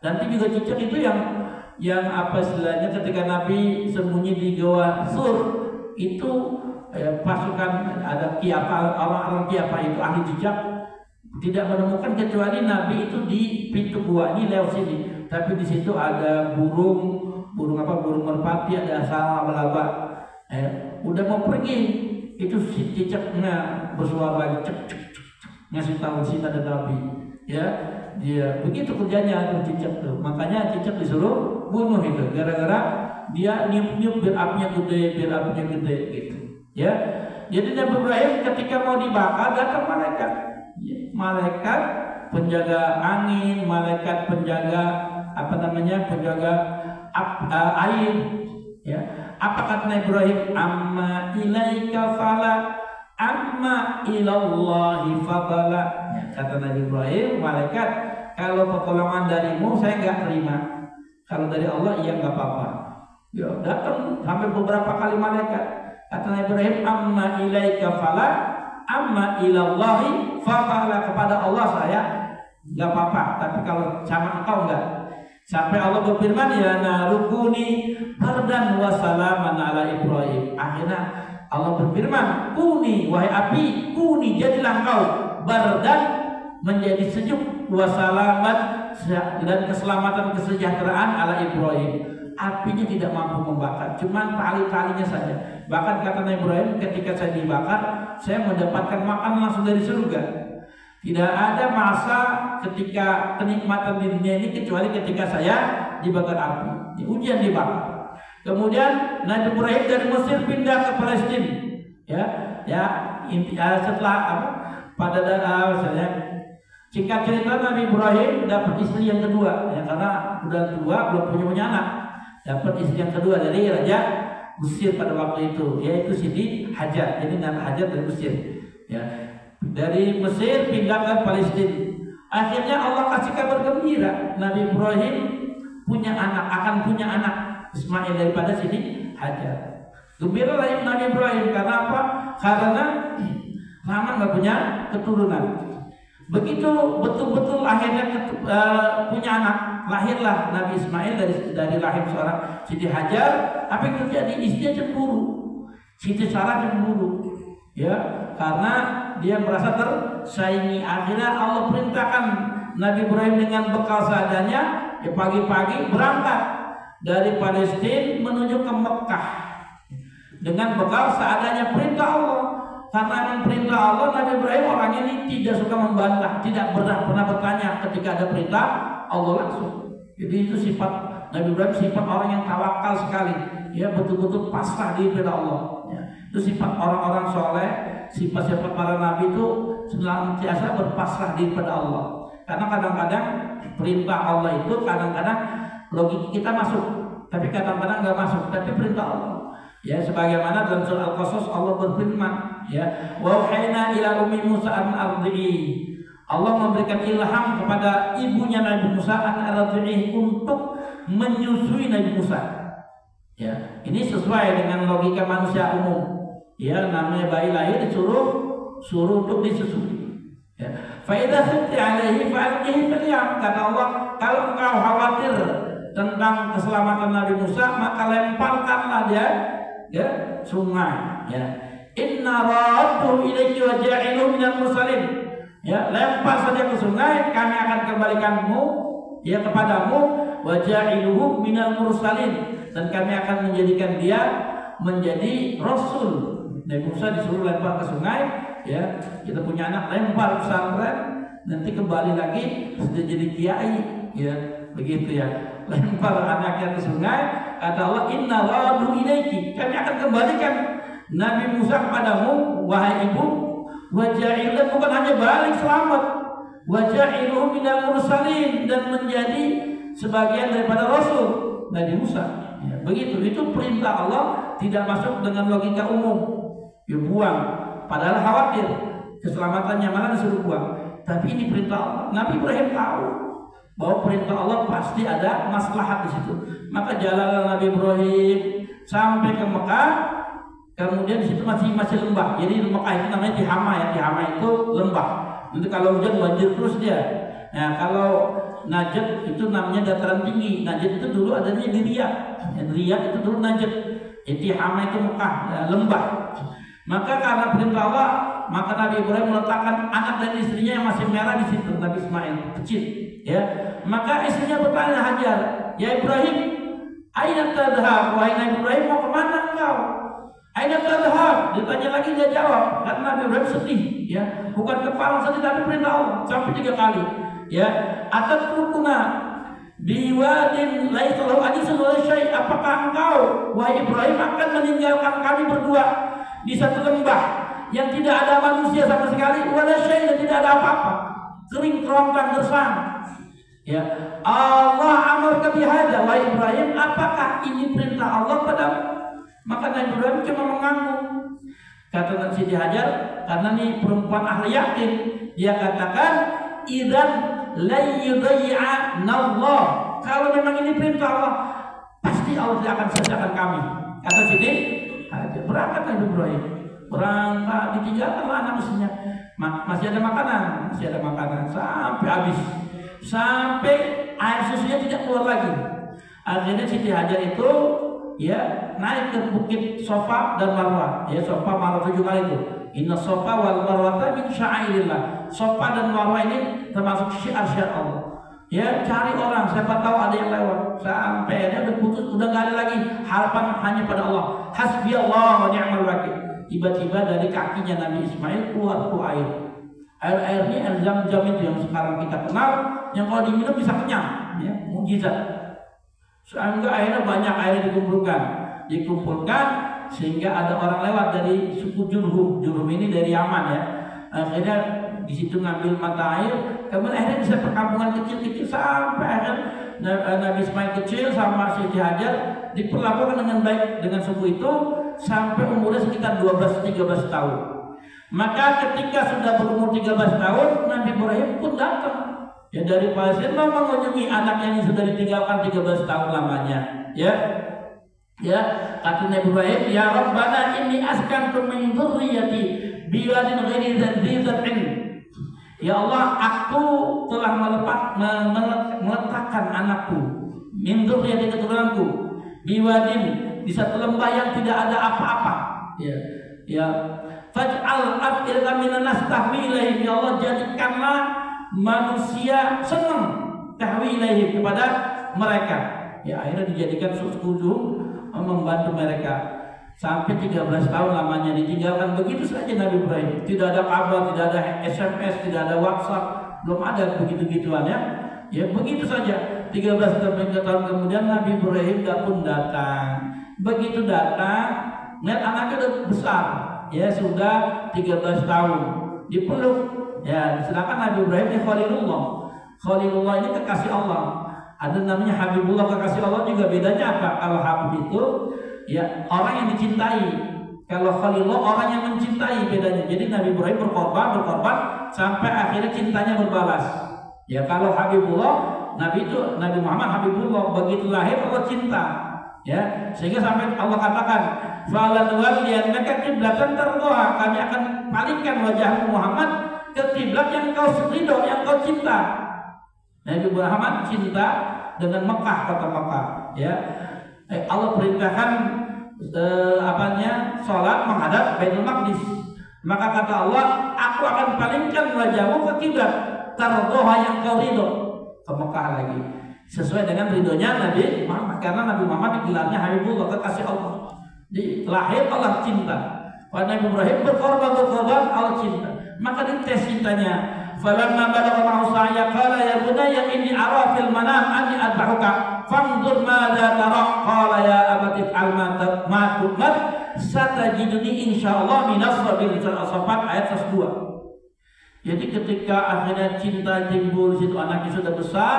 Nanti juga cicak itu yang apa istilahnya ketika Nabi sembunyi di Goa Sur itu pasukan ada Kiapa, orang-orang Kiapa itu ahli cicak tidak menemukan kecuali Nabi itu di pintu gua ini lewat sini. Tapi di situ ada burung merpati, ada laba-laba. Udah mau pergi itu si cicaknya bersuara lagi cek ngasih tahu sini ada Nabi. Ya, dia begitu kerjanya tuh cicak tuh. Makanya cicak disuruh bunuh itu gara-gara dia niup-niup biar apinya gede gitu. Ya, jadi Nabi Ibrahim ketika mau dibakar datang malaikat penjaga angin, malaikat penjaga penjaga air. Ya, apa kata Nabi Ibrahim? Amma ilaika fala, amma ilallahi fadala. Ya, kata Nabi Ibrahim, malaikat, kalau pertolongan darimu saya nggak terima, kalau dari Allah iya nggak apa-apa. Ya, datang hampir beberapa kali malaikat. Kata Nabi Ibrahim, amma ilaika fala, amma ilallahi fadala. Kepada Allah saya nggak apa-apa, tapi kalau sama engkau enggak. Sampai Allah berfirman, ya narukuni bardan wa salaman ala Ibrahim. Akhirnya Allah berfirman, kuni wahai api, kuni jadilah engkau bardan, menjadi sejuk, wa salaman, dan keselamatan kesejahteraan ala Ibrahim. Apinya tidak mampu membakar, cuman tali-talinya saja. Bahkan kata Nabi Ibrahim, ketika saya dibakar, saya mendapatkan makan langsung dari surga. Tidak ada masa ketika kenikmatan di dunia ini kecuali ketika saya dibakar api. Ujian dibakar. Kemudian Nabi Ibrahim dari Mesir pindah ke Palestina. Setelah singkat cerita Nabi Ibrahim dapat istri yang kedua. Ya, karena udah tua belum punya anak. Dapat istri yang kedua dari Raja Mesir pada waktu itu, yaitu Siti Hajar. Jadi nama Hajar dari Mesir. Ya. Dari Mesir pindah ke Palestina. Akhirnya Allah kasih kabar gembira, Nabi Ibrahim akan punya anak Ismail daripada Siti Hajar. Gembira lah Nabi Ibrahim karena apa? Karena lama nggak punya keturunan. Begitu betul-betul akhirnya punya anak, lahirlah Nabi Ismail dari rahim seorang Siti Hajar. Apa yang terjadi? Istrinya cemburu. Siti Sarah cemburu. Ya, karena dia merasa tersaingi. Akhirnya Allah perintahkan Nabi Ibrahim dengan bekal seadanya, ya pagi-pagi berangkat dari Palestina menuju ke Mekah dengan bekal seadanya, perintah Allah. Karena memang perintah Allah, Nabi Ibrahim orangnya ini tidak suka membantah, tidak pernah bertanya ketika ada perintah Allah langsung. Jadi itu sifat Nabi Ibrahim, sifat orang yang tawakal sekali, ya betul-betul pasrah diri pada Allah. Ya. Itu sifat orang-orang soleh, sifat-sifat para nabi itu senantiasa berpasrah diri pada Allah. Karena kadang-kadang perintah Allah itu kadang-kadang logika kita masuk, tapi kadang-kadang nggak masuk. Tapi perintah Allah, ya sebagaimana dalam surah Al-Qasas Allah berfirman, ya wa wahayna ila ummi Musa an ardi'i. Allah memberikan ilham kepada ibunya Nabi Musa an ardi'i untuk menyusui Nabi Musa. Ya, ini sesuai dengan logika manusia umum. Ya, namanya bayi lahir suruh untuk disusui. Ya. Fa idza khifti alaihi fa'alqihi fil yam. Kata Allah, kalau engkau khawatir tentang keselamatan Nabi Musa, maka lemparkanlah dia ke sungai. Ya. Inna radduhu ilaiki wa ja'iluhu minal mursalin. Ya, lempar saja ke sungai, kami akan kembalikanmu ya kepadamu, wa ja'iluhu minal mursalin, dan kami akan menjadikan dia menjadi rasul. Nabi Musa disuruh lempar ke sungai, ya kita punya anak lempar pesantren, nanti kembali lagi sudah jadi kiai, ya begitu ya, lempar anaknya ke sungai, kata Allah inna radu ilaiki, kami akan kembalikan Nabi Musa kepadamu wahai ibu, wa ja'ilan, bukan hanya balik selamat, wa ja'iluhu minal mursalin, dan menjadi sebagian daripada rasul Nabi Musa. Ya, begitu, itu perintah Allah, tidak masuk dengan logika umum. Ya buang, padahal khawatir keselamatannya, malah disuruh buang. Tapi ini perintah Allah. Nabi Ibrahim tahu bahwa perintah Allah pasti ada maslahat di situ. Maka jalan Nabi Ibrahim sampai ke Mekah. Kemudian di situ masih lembah. Jadi Mekah itu namanya Tihama ya. Tihama itu lembah. Nanti kalau hujan banjir terus dia. Nah, kalau Najd itu namanya dataran tinggi. Najd itu dulu adanya di Riyadh. Riyadh itu dulu Najd. Tihama itu Mekah, ya, lembah. Maka karena perintah Allah, maka Nabi Ibrahim meletakkan anak dan istrinya yang masih merah di situ, Nabi Ismail kecil. Ya, maka istrinya bertanya Hajar, ya Ibrahim, aina tadhhab? Wahai Nabi Ibrahim, mau kemana engkau? Aina tadhhab? Ditanya lagi, dia jawab, karena Nabi Ibrahim sedih. Ya, bukan kepala sedih, tapi perintah Allah sampai 3 kali. Ya, atatrukuna biwadin laisa lahu hadisun wala syai', apakah engkau wahai Ibrahim akan meninggalkan kami berdua di satu lembah yang tidak ada manusia sama sekali, wala syai', dan tidak ada apa-apa, kering kerontang gersang. Ya, Allah amarka bihadza wahai Ibrahim, apakah ini perintah Allah padamu? Maka Nabi Ibrahim cuma mengangguk. Kata Siti Hajar, karena ini perempuan ahli yakin, dia katakan idzan la yudhi'ana Allah, kalau memang ini perintah Allah, pasti Allah tidak akan sisakan kami. Kata Siti Hajar. Berangkat Nabi Ibrahim, berangkat, ditinggalkanlah anak istrinya. Masih ada makanan sampai habis, sampai air susunya tidak keluar lagi. Akhirnya Siti Hajar itu ya naik ke bukit Safa dan Marwah. Ya, Safa Marwah 7 kali itu. Inna Safa wal Marwah min sya'airillah. Safa dan Marwah ini termasuk syiar-syiar Allah. Ya, cari orang, siapa tahu ada yang lewat. Sampai dia udah putus, udah gak ada lagi harapan, hanya pada Allah. Hasbi Allah wa ni'mal wakil. Tiba-tiba dari kakinya Nabi Ismail keluar tuh air. Air-airnya air Zam-Zam itu yang sekarang kita kenal, yang kalau diminum bisa kenyang, ya, mukjizat. Sehingga akhirnya banyak air dikumpulkan sehingga ada orang lewat dari suku Jurhum. Jurhum ini dari Yaman ya. Akhirnya di situ ngambil mata air, kemudian akhirnya bisa perkampungan kecil-kecil sampai akhirnya Nabi Ismail kecil sama Siti Hajar diperlakukan dengan baik dengan suku itu sampai umurnya sekitar 12-13 tahun. Maka ketika sudah berumur 13 tahun, Nabi Ibrahim pun datang ya dari Palestina mengunjungi anaknya yang sudah ditinggalkan 13 tahun lamanya. Ya, kata Nabi Ibrahim, ya Rabbana inni askantu min dzurriyyati biwadin ghairi dzati zar'in. Ya Allah, aku telah meletakkan anakku min dzurriyyati, keturunanku, biwadin, di satu lembah yang tidak ada apa-apa. Ya. Faj'al af'ilna minan nas tahwi ilaihim, ya Allah, jadikanlah manusia senang tahwi ilaihim, kepada mereka. Ya, akhirnya dijadikan suku membantu mereka sampai 13 tahun lamanya ditinggalkan begitu saja Nabi Ibrahim. Tidak ada kabar, tidak ada SMS, tidak ada WhatsApp, belum ada begitu-gituan ya. Ya begitu saja. 13 tahun kemudian Nabi Ibrahim pun datang. Begitu datang, lihat anaknya udah besar, ya sudah 13 tahun, dipeluk. Ya, sedangkan Nabi Ibrahim ini Khalilullah. Khalilullah ini kekasih Allah. Ada namanya Habibullah, kekasih Allah juga. Bedanya apa? Kalau Habib itu ya orang yang dicintai. Kalau Khalilullah orang yang mencintai, bedanya. Jadi Nabi Ibrahim berkorban sampai akhirnya cintanya berbalas. Ya, kalau Habibullah, Nabi itu Nabi Muhammad Habibullah, begitu lahir Allah cinta. Ya, sehingga sampai Allah katakan, "Falanwalliyannaka qiblatan tardhaha," kami akan palingkan wajahmu Muhammad ke kiblat yang kau ridho, yang kau cinta. Nabi Muhammad cinta dengan Mekah, kota Mekah. Ya, Allah perintahkan sholat menghadap Baitul Maqdis. Maka kata Allah, aku akan palingkan wajahmu ke kiblat tardhaha, yang kau ridho. ke Mekah lagi. Sesuai dengan ridhonya Nabi Muhammad, karena Nabi Muhammad digelarnya Habibullah, kekasih Allah. Di lahir Allah cinta. Pada Nabi Ibrahim berkorban Allah cinta. Maka dites cintanya. Falamma balagha ma'ahu sa'ya qala ya bunayya inni ara fil manam anni adbahuka fanzur madza tara qala ya abati if'al ma tu'mar satajiduni insyaallah minas sabirin. As-Saffat ayat 102. Jadi ketika akhirnya cinta timbul, situ anaknya sudah besar,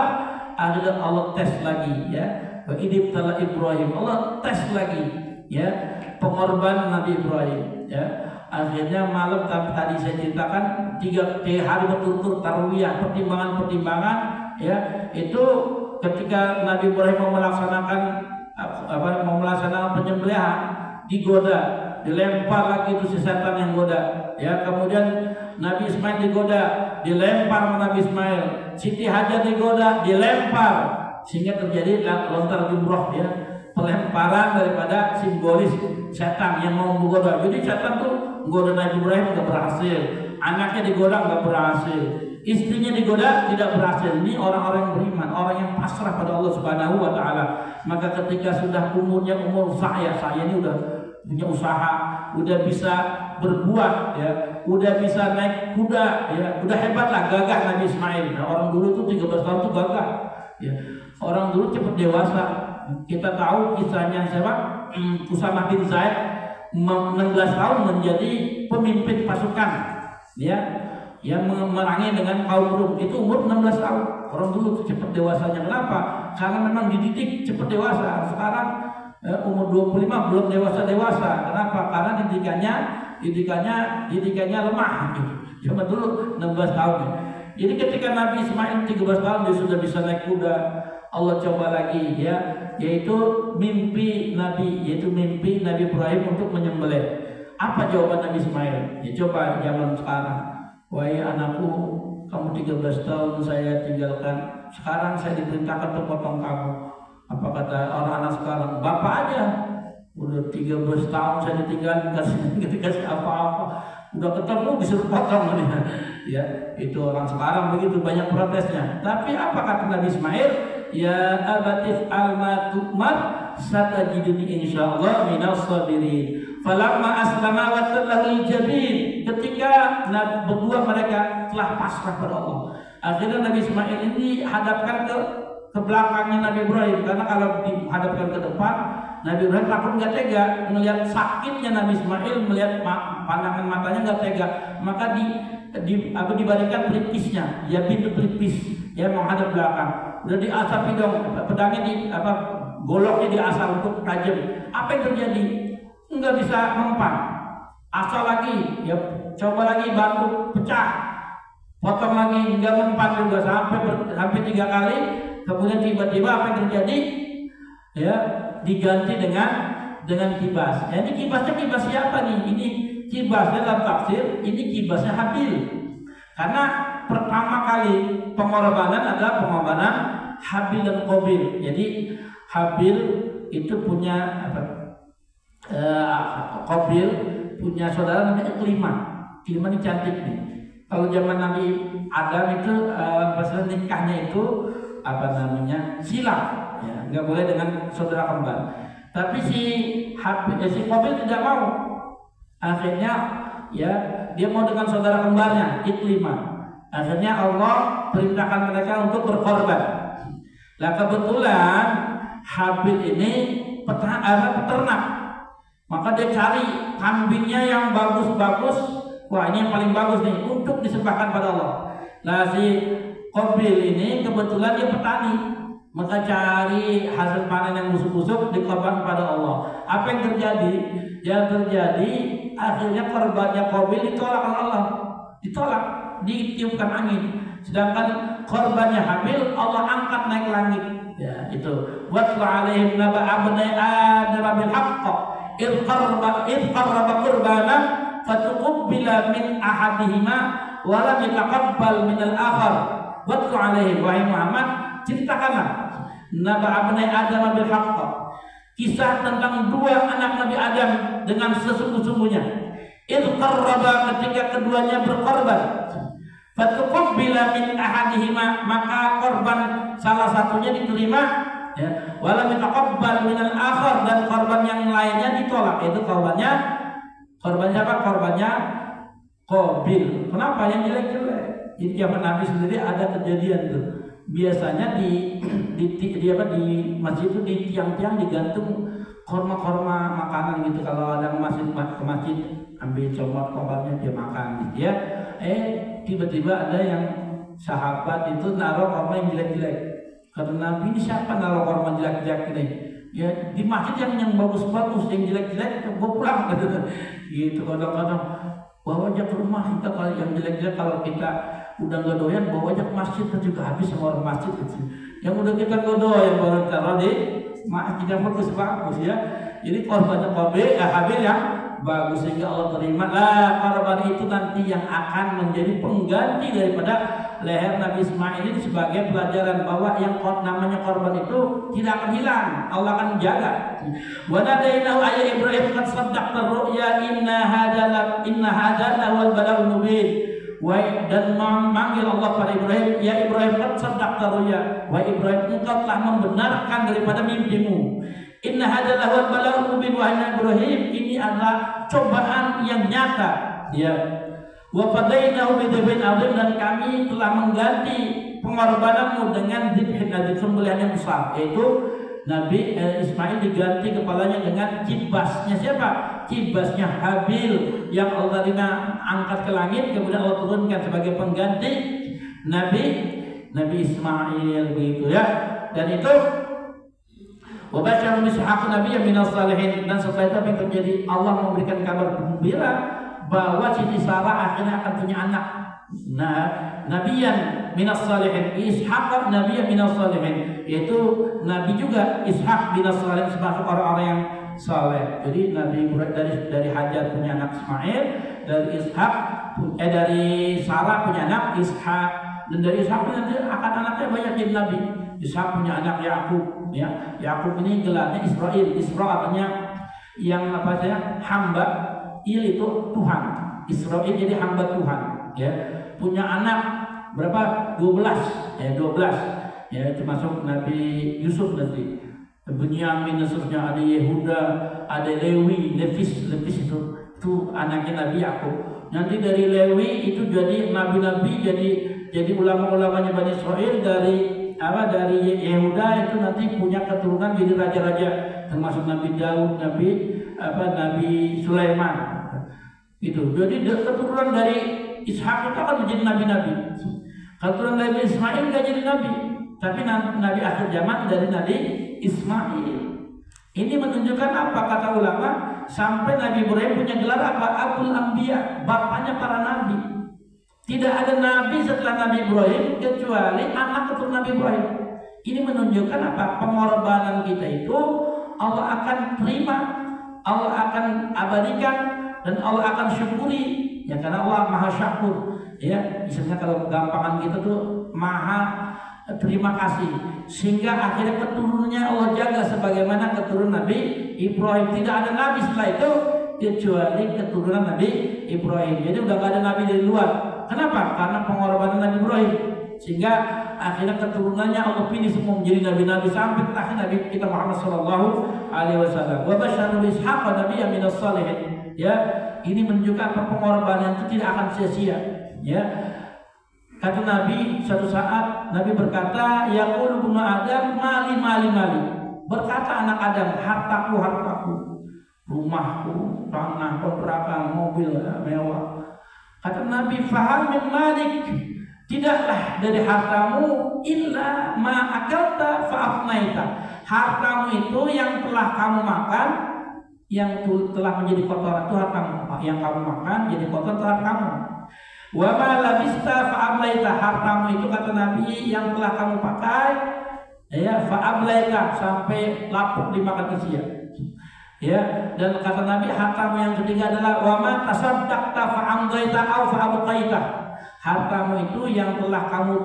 akhirnya Allah tes lagi ya. Wa idibtala Ibrahim, Allah tes lagi ya pengorbanan Nabi Ibrahim ya. Akhirnya malam tadi saya ceritakan 3 hari berturut-turut tarwiyah, pertimbangan ya. Itu ketika Nabi Ibrahim mau melaksanakan penyembelihan, digoda, dilempar lagi itu si setan yang goda ya. Kemudian Nabi Ismail digoda, dilempar sama Nabi Ismail. Siti Hajar digoda, dilempar, sehingga terjadi lontar jumroh ya, pelemparan daripada simbolis setan yang mau menggoda. Jadi setan tuh menggoda Nabi Ibrahim nggak berhasil, anaknya digoda nggak berhasil, istrinya digoda tidak berhasil. Ini orang-orang yang beriman, orang yang pasrah pada Allah Subhanahu wa Ta'ala. Maka ketika sudah umur saya ini udah punya usaha, udah bisa berbuat ya, udah bisa naik kuda ya, udah hebat lah, gagah Nabi Ismail. Nah, orang dulu tuh 13 tahun tuh gagah ya. Orang dulu cepat dewasa. Kita tahu kisahnya siapa? Usamah bin Zaid 16 tahun menjadi pemimpin pasukan ya, yang memerangi dengan kaum Rum. Itu umur 16 tahun. Orang dulu tuh cepat dewasanya. Kenapa? Karena memang dididik cepat dewasa. Sekarang umur 25 belum dewasa. Kenapa? Karena didikannya lemah gitu. Cuma dulu 16 tahun. Jadi ketika Nabi Ismail 13 tahun dia sudah bisa naik kuda. Allah coba lagi ya, yaitu mimpi Nabi Ibrahim untuk menyembelih. Apa jawaban Nabi Ismail? Ya coba zaman sekarang. Wahai anakku, kamu 13 tahun saya tinggalkan. Sekarang saya diperintahkan untuk potong kamu. Apa kata orang anak sekarang? Bapak aja. Udah 13 tahun saya ditinggalkan, kasih apa-apa. Udah ketemu disuruh potong ya. Itu orang sekarang begitu, banyak protesnya. Tapi apa kata Nabi Ismail? Ya abatif alma tukmar satajiduni insyaallah minas sabirin. Falamma aslama wa tallahu jabin. Ketika berdua mereka telah pasrah pada Allah, akhirnya Nabi Ismail ini hadapkan ke belakangnya Nabi Ibrahim, karena kalau dihadapkan ke depan Nabi Ibrahim takut nggak tega melihat sakitnya Nabi Ismail, melihat pandangan matanya nggak tega, maka dibalikan pelipisnya, ya pintu pelipis ya menghadap belakang. Udah diasapi dong, pedangnya goloknya diasap untuk tajam. Apa yang terjadi? Nggak bisa mempan. Asal lagi, ya coba lagi, batu pecah, potong lagi, nggak mempan juga sampai 3 kali. Kemudian tiba-tiba apa yang terjadi? Ya diganti dengan kibas. Ya, ini kibasnya kibas siapa nih? Ini kibasnya dalam tafsir, ini kibasnya Habil. Karena pertama kali pengorbanan adalah pengorbanan Habil dan Qabil. Jadi Habil itu punya Qabil punya saudara namanya Iklima. Iklima ini cantik nih. Kalau zaman Nabi Adam itu pas nikahnya itu silang, ya, nggak boleh dengan saudara kembar. Tapi si Qabil tidak mau. Akhirnya ya dia mau dengan saudara kembarnya Iklima. Akhirnya Allah perintahkan mereka untuk berkorban. Nah kebetulan Habil ini peternak, maka dia cari kambingnya yang bagus-bagus. Wah ini yang paling bagus nih untuk disembahkan pada Allah. Nah si Qabil ini kebetulan dia petani, maka cari hasil panen yang busuk-busuk dikorban pada Allah. Apa yang terjadi? Yang terjadi akhirnya korbannya Qabil ditolak oleh Allah, ditolak, ditiupkan angin. Sedangkan korbannya Habil Allah angkat naik langit. Ya itu. Watlu alaihim naba abnai Adam bil haqq id qarraba qurbanan fatuqbila min ahadihima wa lam yataqabbal min al-akhar. Watlu alaihim, wahai Muhammad, ceritakanlah naba abnai Adam bil haqq, kisah tentang 2 anak Nabi Adam dengan sesungguh-sungguhnya. Id qarraba, ketika keduanya berkorban. Fatuqabbila min ahadihima, maka korban salah satunya diterima, ya. Wala mitaqabbal minal akhar, dan korban yang lainnya ditolak. Itu korbannya siapa? Korbannya Qabil. Kenapa? Yang jelek-jelek. Jadi zaman Nabi sendiri ada kejadian tuh. Biasanya di masjid itu di tiang-tiang digantung korma-korma makanan gitu. Kalau ada masjid ke masjid, ambil comot korbannya dia makan gitu ya. Tiba-tiba ada yang sahabat itu naruh korma yang jelek-jelek. Kata Nabi, ini siapa naruh korma jelek-jelek ini? Ya di masjid yang bagus-bagus, yang jelek-jelek bawa pulang gitu. Kadang-kadang bawa aja ke rumah kita, kalau yang jelek-jelek kalau kita udah nggak doyan bawa aja ke masjid, kan juga habis sama orang masjid gitu. Yang udah kita nggak doyan baru taruh di masjid yang bagus-bagus ya. Jadi korbannya Habil yang bagus sehingga Allah terima. Korban itu nanti yang akan menjadi pengganti daripada leher Nabi Ismail ini sebagai pelajaran bahwa yang namanya korban itu tidak akan hilang, Allah akan menjaga. Wa nadainahu ya Ibrahim qad saddaqta ru'ya inna hadza wal bala'ul mubin. Dan memanggil Allah pada Ibrahim, ya Ibrahim qad saddaqta ru'ya, wa Ibrahim engkau telah membenarkan daripada mimpimu. Inna hadza wal bala'ul mubin, wahai Ibrahim, ini adalah cobaan yang nyata ya. Wa fadainahu bidzibhin adzim, dan kami telah mengganti pengorbananmu dengan dzibhin adzim, sembelihan yang besar, yaitu Nabi Ismail diganti kepalanya dengan kibasnya siapa? Kibasnya Habil yang Allah angkat ke langit, kemudian Allah turunkan sebagai pengganti Nabi Ismail begitu ya. Dan itu wa basyara Ishaq nabiyyan minas salihin, dan setelah itu apa yang terjadi? Allah memberikan kabar gembira bahwa Siti Sarah akhirnya akan punya anak. Nah, nabiyan minas salihin, Ishaq nabiyan minas salihin, yaitu nabi juga Ishaq minas salihin, termasuk orang-orang yang saleh. Jadi Nabi Ibrahim dari Hajar punya anak Ismail, dari Sarah punya anak Ishaq, dan dari Ishaq nanti akan anaknya banyak jadi nabi. Ishaq punya anak Yakub ya. Yakub ini gelarnya Israel. Isra artinya yang apa saja, hamba. Il itu Tuhan. Israel jadi hamba Tuhan ya. Punya anak berapa? 12 ya, 12 ya, termasuk Nabi Yusuf nanti. Bunyamin, seterusnya ada Yehuda, ada Levis itu anaknya Nabi Yakub. Nanti dari Lewi itu jadi nabi-nabi, jadi ulama-ulamanya Bani Israel. Dari Yehuda itu nanti punya keturunan jadi raja-raja, termasuk Nabi Daud, Nabi Sulaiman. Itu. Jadi keturunan dari Ishak itu akan menjadi nabi-nabi. Keturunan Nabi Ismail nggak jadi nabi, tapi nabi akhir zaman dari Nabi Ismail. Ini menunjukkan apa kata ulama? Sampai Nabi Ibrahim punya gelar apa? Abul Anbiya, bapaknya para nabi. Tidak ada nabi setelah Nabi Ibrahim kecuali anak keturunan Nabi Ibrahim. Ini menunjukkan apa? Pengorbanan kita itu Allah akan terima, Allah akan abadikan, dan Allah akan syukuri. Ya, karena Allah Maha Syakur. Ya, misalnya kalau gampangan kita tuh Maha terima kasih, sehingga akhirnya keturunannya Allah jaga sebagaimana keturunan Nabi Ibrahim. Tidak ada nabi setelah itu kecuali keturunan Nabi Ibrahim. Jadi udah gak ada nabi dari luar. Kenapa? Karena pengorbanan Nabi Ibrahim, sehingga akhirnya keturunannya Allah pilih semua menjadi nabi-nabi sampai terakhir Nabi kita Muhammad sallallahu alaihi wasallam. Wa basyara Ishaq nabiyyan minas salihin. Ya, ini menunjukkan pengorbanan itu tidak akan sia-sia. Ya. Kata Nabi, suatu saat Nabi berkata, yaqulu ibnu Adam mali. Berkata anak Adam, hartaku, rumahku, tanah, kontrakan, mobil mewah. Kata Nabi, fahal min malik, tidaklah dari hartamu illa ma akalta fa afnaita. Hartamu itu yang telah kamu makan, yang telah menjadi kotoran itu hartamu. Yang kamu makan jadi kotor itu hartamu. Wa ma labista fa ablaita, hartamu itu kata Nabi yang telah kamu pakai ya, fa ablaita, sampai lapuk dimakan manusia. Ya, dan kata Nabi hartamu yang ketiga adalah wa ma tasaddaqta fa amdaita aw fa abqaita. Hartamu itu yang telah kamu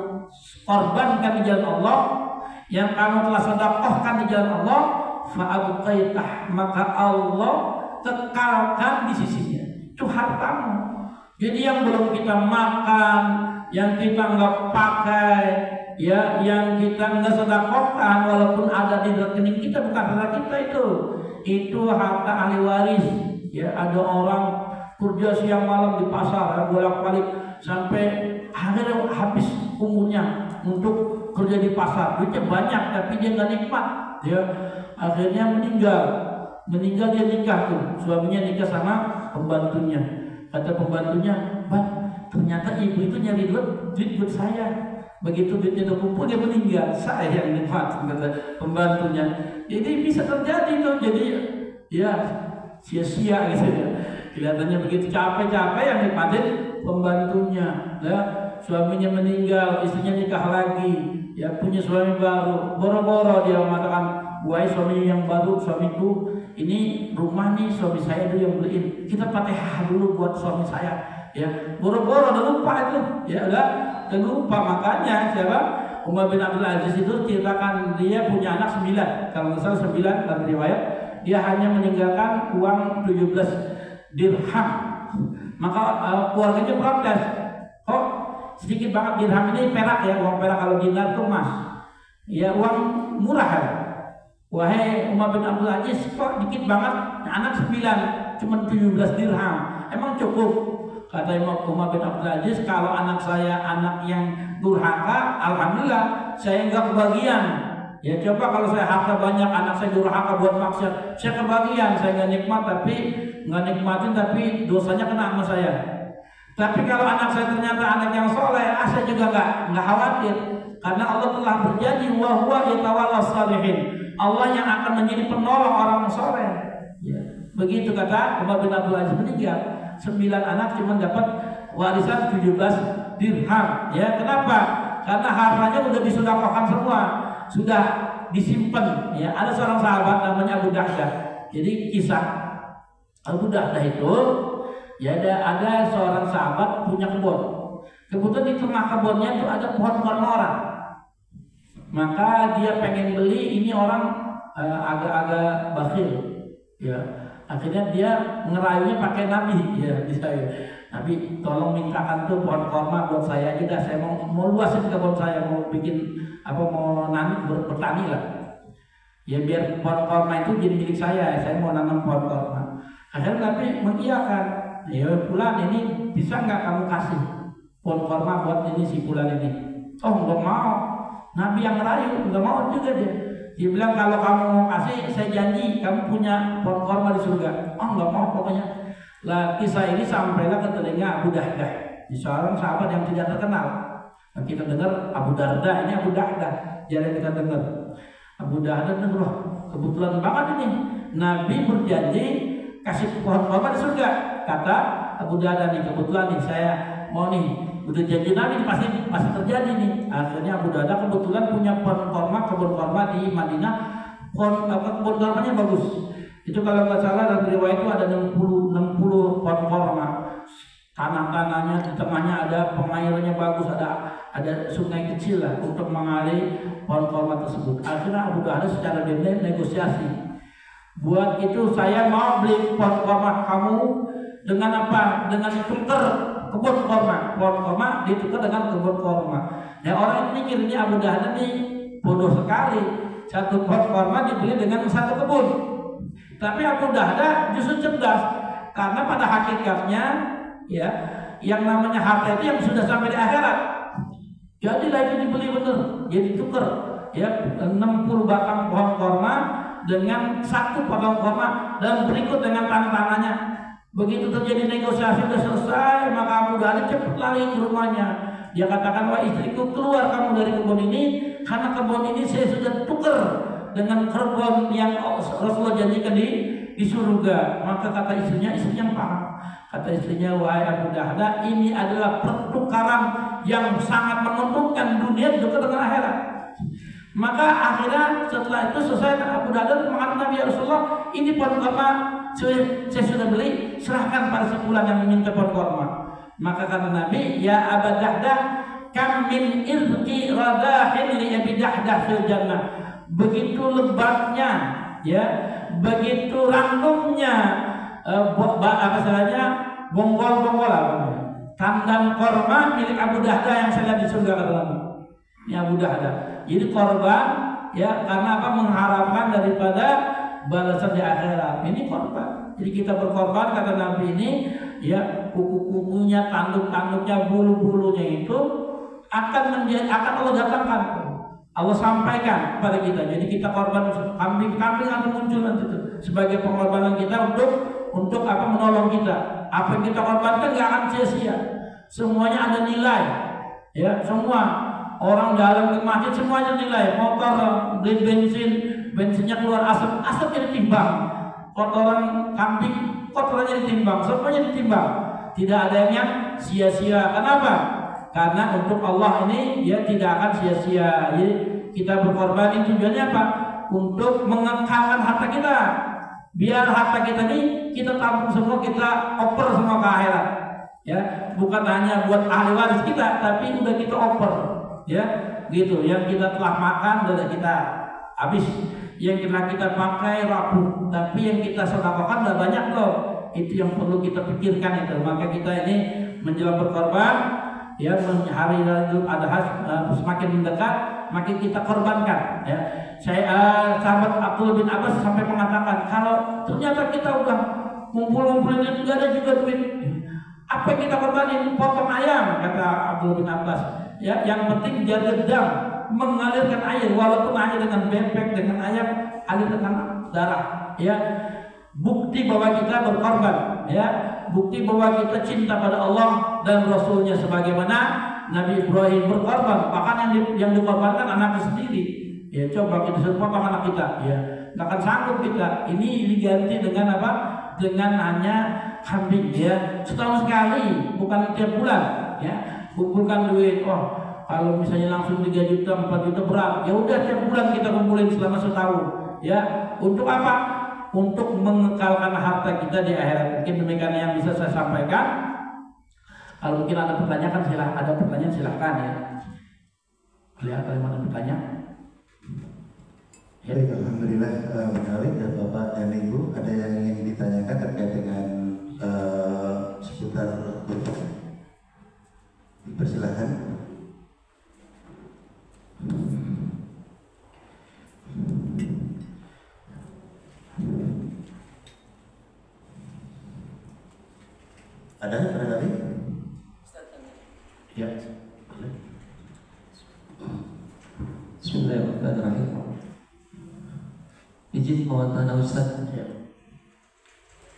korbankan di jalan Allah, yang kamu telah sedekahkan di jalan Allah, fa abqaita, maka Allah kekalkan di sisinya. Itu hartamu. Jadi yang belum kita makan, yang kita nggak pakai, ya, yang kita nggak sedekahkan, walaupun ada di rekening kita, bukan harta kita itu harta ahli waris. Ya, ada orang kerja siang malam di pasar, ya, bolak-balik sampai akhirnya habis umurnya untuk kerja di pasar, duitnya banyak tapi dia nggak nikmat, ya, akhirnya meninggal dia nikah tuh, suaminya nikah sama pembantunya. Kata pembantunya, "Bang, ternyata ibu itu nyari duit buat saya. Begitu duitnya udah kumpul dia meninggal, saya yang nikmat," kata pembantunya. Jadi bisa terjadi tuh, jadi ya sia-sia gitu ya. Kelihatannya begitu capek-capek yang nikmatin pembantunya. Ya, suaminya meninggal, istrinya nikah lagi, ya punya suami baru. Boro-boro dia mengatakan, "Wahai suami yang baru, suamiku, ini rumah nih suami saya dulu yang beliin. Kita Fatihah dulu buat suami saya." Ya, boro-boro udah lupa itu. Ya udah lupa. Makanya siapa? Umar bin Abdul Aziz itu ceritakan dia punya anak 9. Kalau nggak salah 9 dalam riwayat. Dia hanya meninggalkan uang 17 dirham. Maka keluarganya protes. "Oh, sedikit banget dirham ini perak ya, uang perak, kalau dinar itu emas. Ya uang murah ya. Wahai Umar bin Abdul Aziz, kok dikit banget, anak 9, cuma 17 dirham. Emang cukup?" Kata Umar bin Abdul Aziz, "Kalau anak saya anak yang durhaka, alhamdulillah saya enggak kebagian. Ya coba kalau saya harta banyak, anak saya durhaka buat maksiat, saya kebagian, saya enggak nikmat tapi enggak nikmatin tapi dosanya kena sama saya. Tapi kalau anak saya ternyata anak yang soleh, saya juga enggak khawatir, karena Allah telah berjanji, wa huwa yatawallas shalihin. Allah yang akan menjadi penolong orang soleh." Ya, begitu kata Umar bin Abdul Aziz, meninggal 9 anak cuma dapat warisan 17 dirham. Ya, kenapa? Karena hartanya udah disedekahkan semua, sudah disimpan. Ya, ada seorang sahabat namanya Abu Dahdah. Jadi kisah Abu Dahdah itu, ya ada seorang sahabat punya kebun. Kebetulan di tengah kebunnya itu ada pohon kurma orang. Maka dia pengen beli, ini orang agak-agak bakhil. Ya, akhirnya dia ngerayunya pakai Nabi, ya bisa ya. "Nabi, tolong mintakan tuh pohon kurma buat saya aja dah, saya mau luasin kebun saya, mau bikin mau nanam bertani lah. Ya biar pohon kurma itu jadi milik saya mau nanam pohon kurma." Akhirnya Nabi mengiyakan, "Ya fulan, ini bisa nggak kamu kasih pohon kurma buat ini si fulan ini?" "Oh, nggak mau." Nabi yang ngerayu, nggak mau juga dia. Dia bilang, "Kalau kamu mau kasih, saya janji kamu punya pohon kurma di surga." "Oh, nggak mau pokoknya." Lah kisah ini sampailah ke telinga Abu Dahdah, seorang sahabat yang tidak terkenal. Nah, kita dengar Abu Darda, ini Abu Dahdah, jarang kita dengar. Abu Dahdah dengar, "Loh, kebetulan banget ini, Nabi berjanji kasih pohon kurma di surga." Kata Abu Dahdah, "Nih kebetulan nih saya mau nih, udah janji Nabi pasti terjadi nih." Akhirnya Abu Dahdah kebetulan punya kebun kurma di Madinah. Kebun kurmanya bagus. Itu kalau nggak salah dalam riwayat itu ada 60 pohon kurma. Tanah-tanahnya di tengahnya ada pengairannya bagus, ada sungai kecil lah untuk mengalir pohon kurma tersebut. Akhirnya Abu Dahdah secara diam-diam negosiasi. "Buat itu saya mau beli pohon kurma kamu dengan apa? Dengan tuker kebun kurma. Pohon kurma ditukar dengan kebun kurma." Ya, orang ini mikir ini Abu Dahdah ini bodoh sekali. Satu pohon kurma dibeli dengan satu kebun. Tapi Abu Dahdah justru cerdas, karena pada hakikatnya ya yang namanya harta itu yang sudah sampai di akhirat. Jadilah itu dibeli bener, jadi tuker ya 60 batang pohon kurma dengan satu potong kurma dan berikut dengan tanah-tanahnya. Begitu terjadi negosiasi sudah selesai, maka Abu Dahdah cepat lari ke rumahnya. Dia katakan, "Wah istriku, keluar kamu dari kebun ini, karena kebun ini saya sudah tukar dengan kebun yang Rasulullah janjikan di surga." Maka kata istrinya paham. Kata istrinya, "Wahai Abu Dahdah, ini adalah pertukaran yang sangat menguntungkan dunia juga dengan akhirat." Maka akhirnya setelah itu selesai, Abu Dahdah mengatakan, "Nabi ya Rasulullah, ini pohon kurma saya sudah beli, serahkan pada si fulan yang meminta pohon kurma." Maka kata Nabi, "Ya Abu Dahdah, kam min irqi radahin li Abi Dahdah fil jannah." Begitu lebatnya, ya, begitu ranumnya, bonggol-bonggol Tandan korma milik Abu Dahda yang saya lihat di surga kata Nabi. Ini Abu Dahda. Jadi korban ya karena apa? Mengharapkan daripada balasan di akhirat. Ini korban. Jadi kita berkorban kata Nabi ini ya kuku-kukunya, tanduk-tanduknya, bulu-bulunya itu akan Allah datangkan. Allah sampaikan kepada kita. Jadi kita korban kambing-kambing akan muncul nanti itu sebagai pengorbanan kita untuk apa menolong kita. Apa yang kita korbankan nggak akan sia-sia. Semuanya ada nilai. Ya, semua orang dalam ke masjid semuanya nilai. Motor beli bensinnya keluar asapnya ditimbang. Kotoran kambing, kotorannya ditimbang. Semuanya ditimbang. Tidak ada yang sia-sia. Kenapa? Karena untuk Allah ini ya tidak akan sia-sia. Jadi kita berkorban itu tujuannya apa? Untuk mengekalkan harta kita. Biar harta kita ini kita tampung semua, kita oper semua ke akhirat. Ya, bukan hanya buat ahli waris kita, tapi udah kita oper. Ya, gitu. Yang kita telah makan udah kita habis. Yang kita pakai rapuh, tapi yang kita sedekahkan udah banyak loh. Itu yang perlu kita pikirkan itu. Maka kita ini menjelang berkorban, ya hari Idul Adha semakin mendekat, makin kita korbankan. Ya, sahabat Abdullah bin Abbas sampai mengatakan kalau ternyata kita udah ngumpulin itu nggak ada juga duit, apa yang kita korbanin? Potong ayam, kata Abdullah bin Abbas. Ya, yang penting jaga dam, mengalirkan air, walaupun hanya dengan bebek, dengan ayam, alirkan darah. Ya, bukti bahwa kita berkorban. Ya, bukti bahwa kita cinta pada Allah dan Rasulnya sebagaimana Nabi Ibrahim berkorban. Bahkan yang dikorbankan anaknya sendiri. Ya, coba kita suruh potong anak kita, ya nggak akan sanggup kita. Ini diganti dengan apa? Dengan hanya kambing, ya setahun sekali, bukan tiap bulan. Ya, kumpulkan duit. Oh, kalau misalnya langsung 3 juta, 4 juta berat. Ya udah tiap bulan kita kumpulin selama setahun. Ya, untuk apa? Untuk mengekalkan harta kita di akhirat. Mungkin demikian yang bisa saya sampaikan. Kalau mungkin ada pertanyaan silahkan ya. Lihat kalau ada pertanyaan. Ya. Baik, alhamdulillah menarik ya Bapak dan Ibu. Ada yang ingin ditanyakan terkait dengan seputar berkorban? Persilahkan. Ada barangkali? Ya. Bismillahirrahmanirrahim. Izin mohon tanya Ustaz,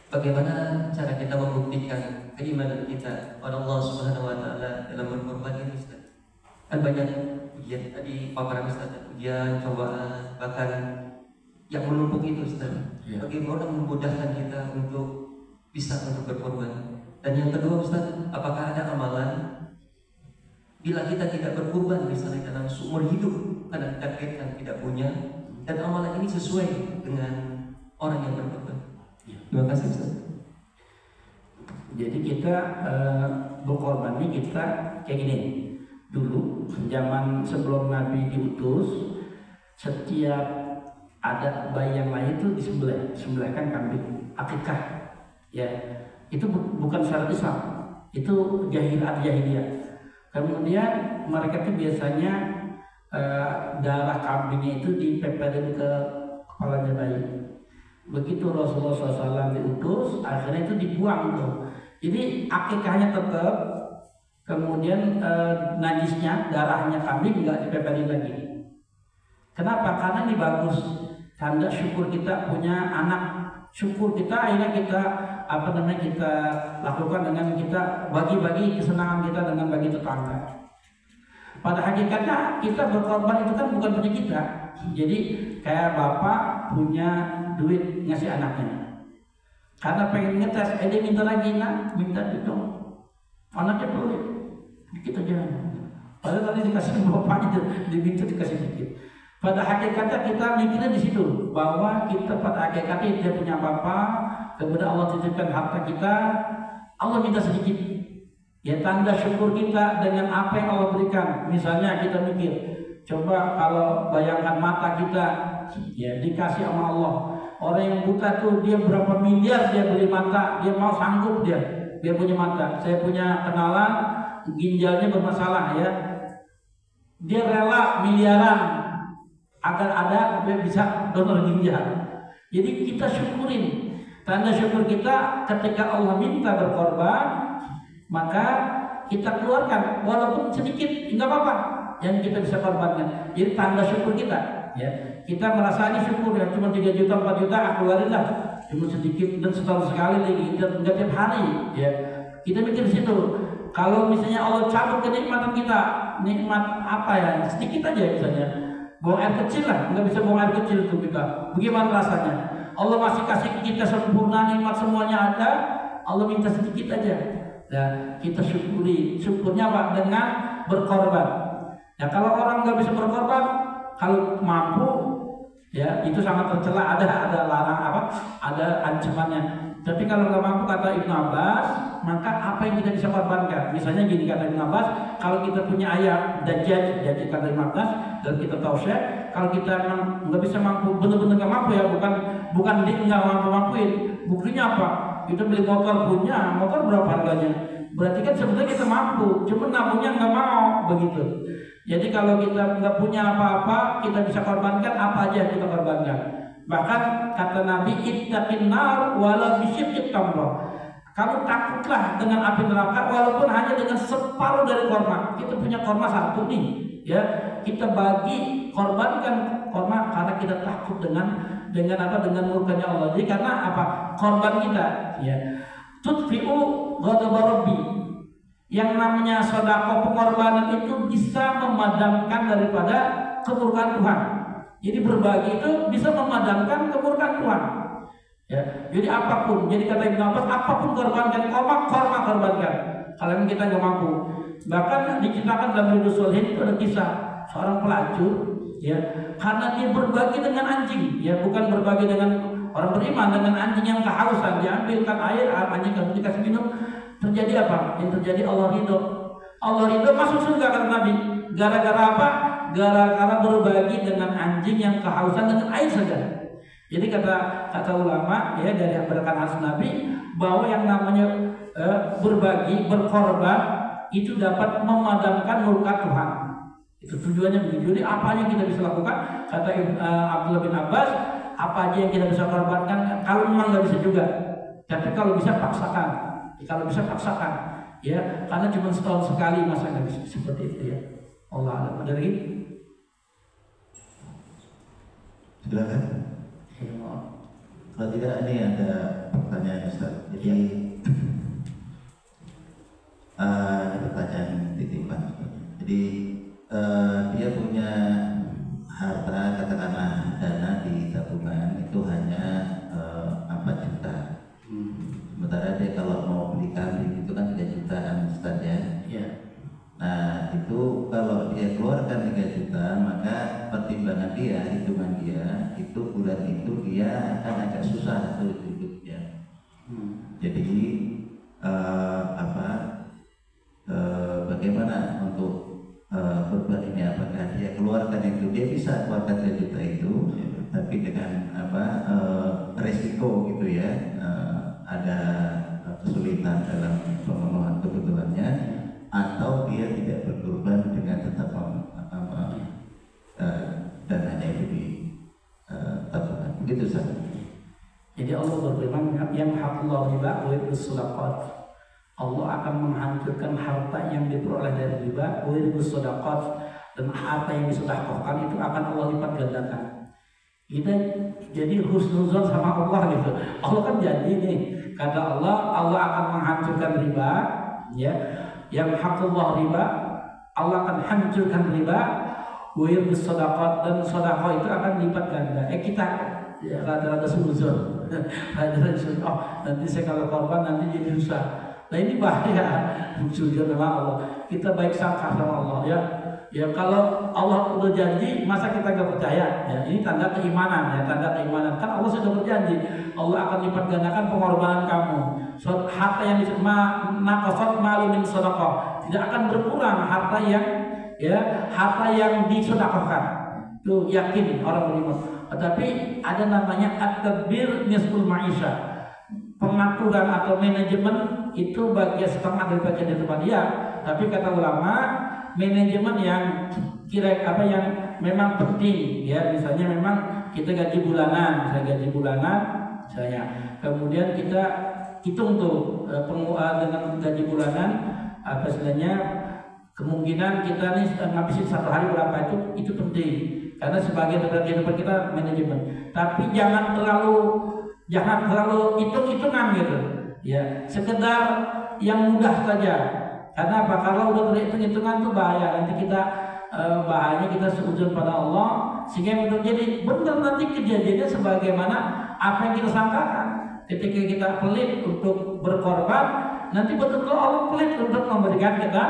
bagaimana cara kita membuktikan keimanan kita pada Allah Subhanahu Wa Taala dalam berkorban ini Ustaz? Kan banyak ujian tadi paparan Ustaz, ujian, cobaan, bahkan yang menumpuk itu Ustaz. Bagaimana memudahkan kita untuk bisa untuk berkorban? Dan yang kedua Ustaz, apakah ada amalan bila kita tidak berkorban misalnya dalam seumur hidup karena kita katakan tidak punya, dan amalan ini sesuai dengan orang yang berkorban? Terima kasih Ustaz. Jadi kita berkorban ini kita kayak gini. Dulu zaman sebelum Nabi diutus, setiap ada bayi yang lahir itu disembelihkan kambing, akikah. Ya, itu bukan syarat Islam, itu jahiliyah. Kemudian mereka itu biasanya darah kambingnya itu dipepelin ke kepalanya bayi. Begitu Rasulullah SAW diutus, akhirnya itu dibuang tuh. Jadi akikahnya tetap, kemudian najisnya, darahnya kambing nggak dipepelin lagi. Kenapa? Karena ini bagus, tanda syukur kita punya anak. Syukur kita akhirnya kita kita lakukan dengan kita bagi-bagi kesenangan kita dengan bagi tetangga. Pada hakikatnya kita berkorban itu kan bukan punya kita. Jadi kayak bapak punya duit ngasih anaknya, karena pengen ngetes, dia minta lagi, minta itu dong. Anaknya perlu dikit aja. Padahal tadi dikasih bapaknya, diminta dikasih dikit. Pada hakikatnya kita mikirnya di situ, bahwa kita pada hakikatnya dia punya bapak, kemudian Allah titipkan harta kita, Allah minta sedikit. Ya, tanda syukur kita dengan apa yang Allah berikan. Misalnya kita mikir, coba kalau bayangkan mata kita, ya dikasih sama Allah. Orang yang buta tuh dia berapa miliar dia beli mata, dia mau sanggup dia. dia punya mata. Saya punya kenalan ginjalnya bermasalah ya. Dia rela miliaran agar ada dia bisa donor ginjal. Jadi kita syukurin. Tanda syukur kita ketika Allah minta berkorban, maka kita keluarkan walaupun sedikit, enggak apa-apa yang kita bisa korbankan. Jadi tanda syukur kita ya. Kita merasa ini syukur ya, cuma 3 juta 4 juta keluarin lah, cuma sedikit dan setahun sekali lagi, enggak tiap hari ya. Kita mikir situ. Kalau misalnya Allah cabut kenikmatan kita, nikmat apa ya, sedikit aja misalnya, buang air kecil lah, nggak bisa buang air kecil itu kita. Bagaimana rasanya? Allah masih kasih kita sempurna, nikmat semuanya ada, Allah minta sedikit aja. Nah, kita syukuri. Syukurnya apa? Dengan berkorban. Ya, kalau orang nggak bisa berkorban, kalau mampu, ya itu sangat tercela. Ada larang apa? Ada ancamannya. Tapi kalau nggak mampu, kata Ibnu Abbas, maka apa yang kita bisa korbankan? Misalnya gini kata Ibnu Abbas, kalau kita punya ayam, dajjal kata Ibnu Abbas, dan kita tahu syekh, kalau kita nggak bisa mampu, benar-benar nggak mampu ya, bukan dia nggak mampuin. Buktinya apa? Kita beli motor punya, motor berapa harganya? Berarti kan sebenarnya kita mampu, cuma nabungnya nggak mau begitu. Jadi kalau kita nggak punya apa-apa, kita bisa korbankan apa aja kita korbankan. Bahkan kata Nabi, ittaqin nar wala bisyiqqit tamrah. Kamu takutlah dengan api neraka walaupun hanya dengan separuh dari korma. Kita punya korma 1 nih, ya. Kita bagi, korbankan korma karena kita takut dengan apa? Dengan murkanya Allah. Jadi karena apa? Korban kita, ya. Tudfi'u ghadaba rabbi. Yang namanya sedekah pengorbanan itu bisa memadamkan daripada kemurkaan Tuhan. Jadi berbagi itu bisa memadamkan kemurkaan Tuhan. Ya, jadi apapun, jadi kata Ibnu Abbas, apapun korbankan, korbankan. Kalau kita nggak mampu, bahkan diceritakan dalam Riyadhus Shalihin itu ada kisah seorang pelacur, ya, karena dia berbagi dengan anjing, ya, bukan berbagi dengan orang beriman, dengan anjing yang kehausan, diambilkan air, anjing dikasih minum, terjadi apa? Yang terjadi Allah ridho. Allah ridho masuk surga kata Nabi. Gara-gara apa? Gara-gara berbagi dengan anjing yang kehausan dengan air saja. Jadi kata ulama ya dari berdasarkan hadis Nabi bahwa yang namanya berbagi, berkorban itu dapat memadamkan murka Tuhan. Itu tujuannya begitu. Jadi apa yang kita bisa lakukan? Kata Abdullah bin Abbas, apa aja yang kita bisa korbankan? Kalau memang nggak bisa juga, tapi kalau bisa paksakan. Kalau bisa paksakan, ya, karena cuma setahun sekali masa nggak bisa seperti itu ya. Allah alam. Ada lagi? Silakan. Kalau tidak, ini ada pertanyaan Ustaz. Jadi pertanyaan titipan. Jadi dia punya harta, katakanlah dana di tabungan itu hanya 4 juta. Sementara dia kalau mau beli kambing itu kan 3 jutaan Ustaz ya. Iya. Nah itu kalau dia keluarkan 3 juta, maka pertimbangan dia, hitungan dia itu bulan itu dia akan agak susah tuh hidupnya. Jadi bagaimana untuk berbuat ini? Apakah dia keluarkan itu, dia bisa keluarkan 3 juta itu, tapi dengan resiko gitu ya, ada kesulitan dalam pemenuhan kebutuhannya, atau dia tidak berkorban dengan tetap dananya itu di tabungan. Begitu saja. Jadi Allah berfirman, yang haqqullah riba wa yubis sadaqat. Allah akan menghancurkan harta yang diperoleh dari riba wa yubis sadaqat, dan harta yang disedekahkan itu akan Allah lipat gandakan. Kita jadi husnuzon sama Allah gitu. Allah kan janji nih, kata Allah akan menghancurkan riba, ya. Yang haqqullah riba, Allah akan hancurkan riba, wa yubis sadaqat, dan sedekah itu akan lipat ganda. Kita ya, rada-rada suzon. Oh, nanti saya kalau korban nanti jadi susah. Nah ini bahaya, suzon sama Allah. Kita baik sangka sama Allah ya. Ya kalau Allah udah janji, masa kita gak percaya? Ya, ini tanda keimanan ya, tanda keimanan. Kan Allah sudah berjanji, Allah akan lipat gandakan pengorbanan kamu. Harta yang naqasat mali min shadaqah, tidak akan berkurang harta yang disedekahkan. Itu yakin orang beriman. Tetapi ada namanya at-tadbir nisful ma'isyah, pengaturan atau manajemen itu bagian setengah dari bagian depan ya. Tapi kata ulama, manajemen yang yang memang penting ya, misalnya memang kita gaji bulanan, misalnya kemudian kita hitung tuh dengan gaji bulanan apa istilahnya, kemungkinan kita nih ngabisin satu hari berapa, itu penting karena sebagian dari kehidupan kita manajemen. Tapi jangan terlalu hitung-hitungan gitu ya, sekedar yang mudah saja. Karena apa? Kalau udah hitung-hitungan tuh bahaya, nanti kita bahayanya kita seujung pada Allah, sehingga yang terjadi benar nanti kejadiannya sebagaimana apa yang kita sangkakan. Ketika kita pelit untuk berkorban, nanti betul-betul Allah pelit untuk memberikan kita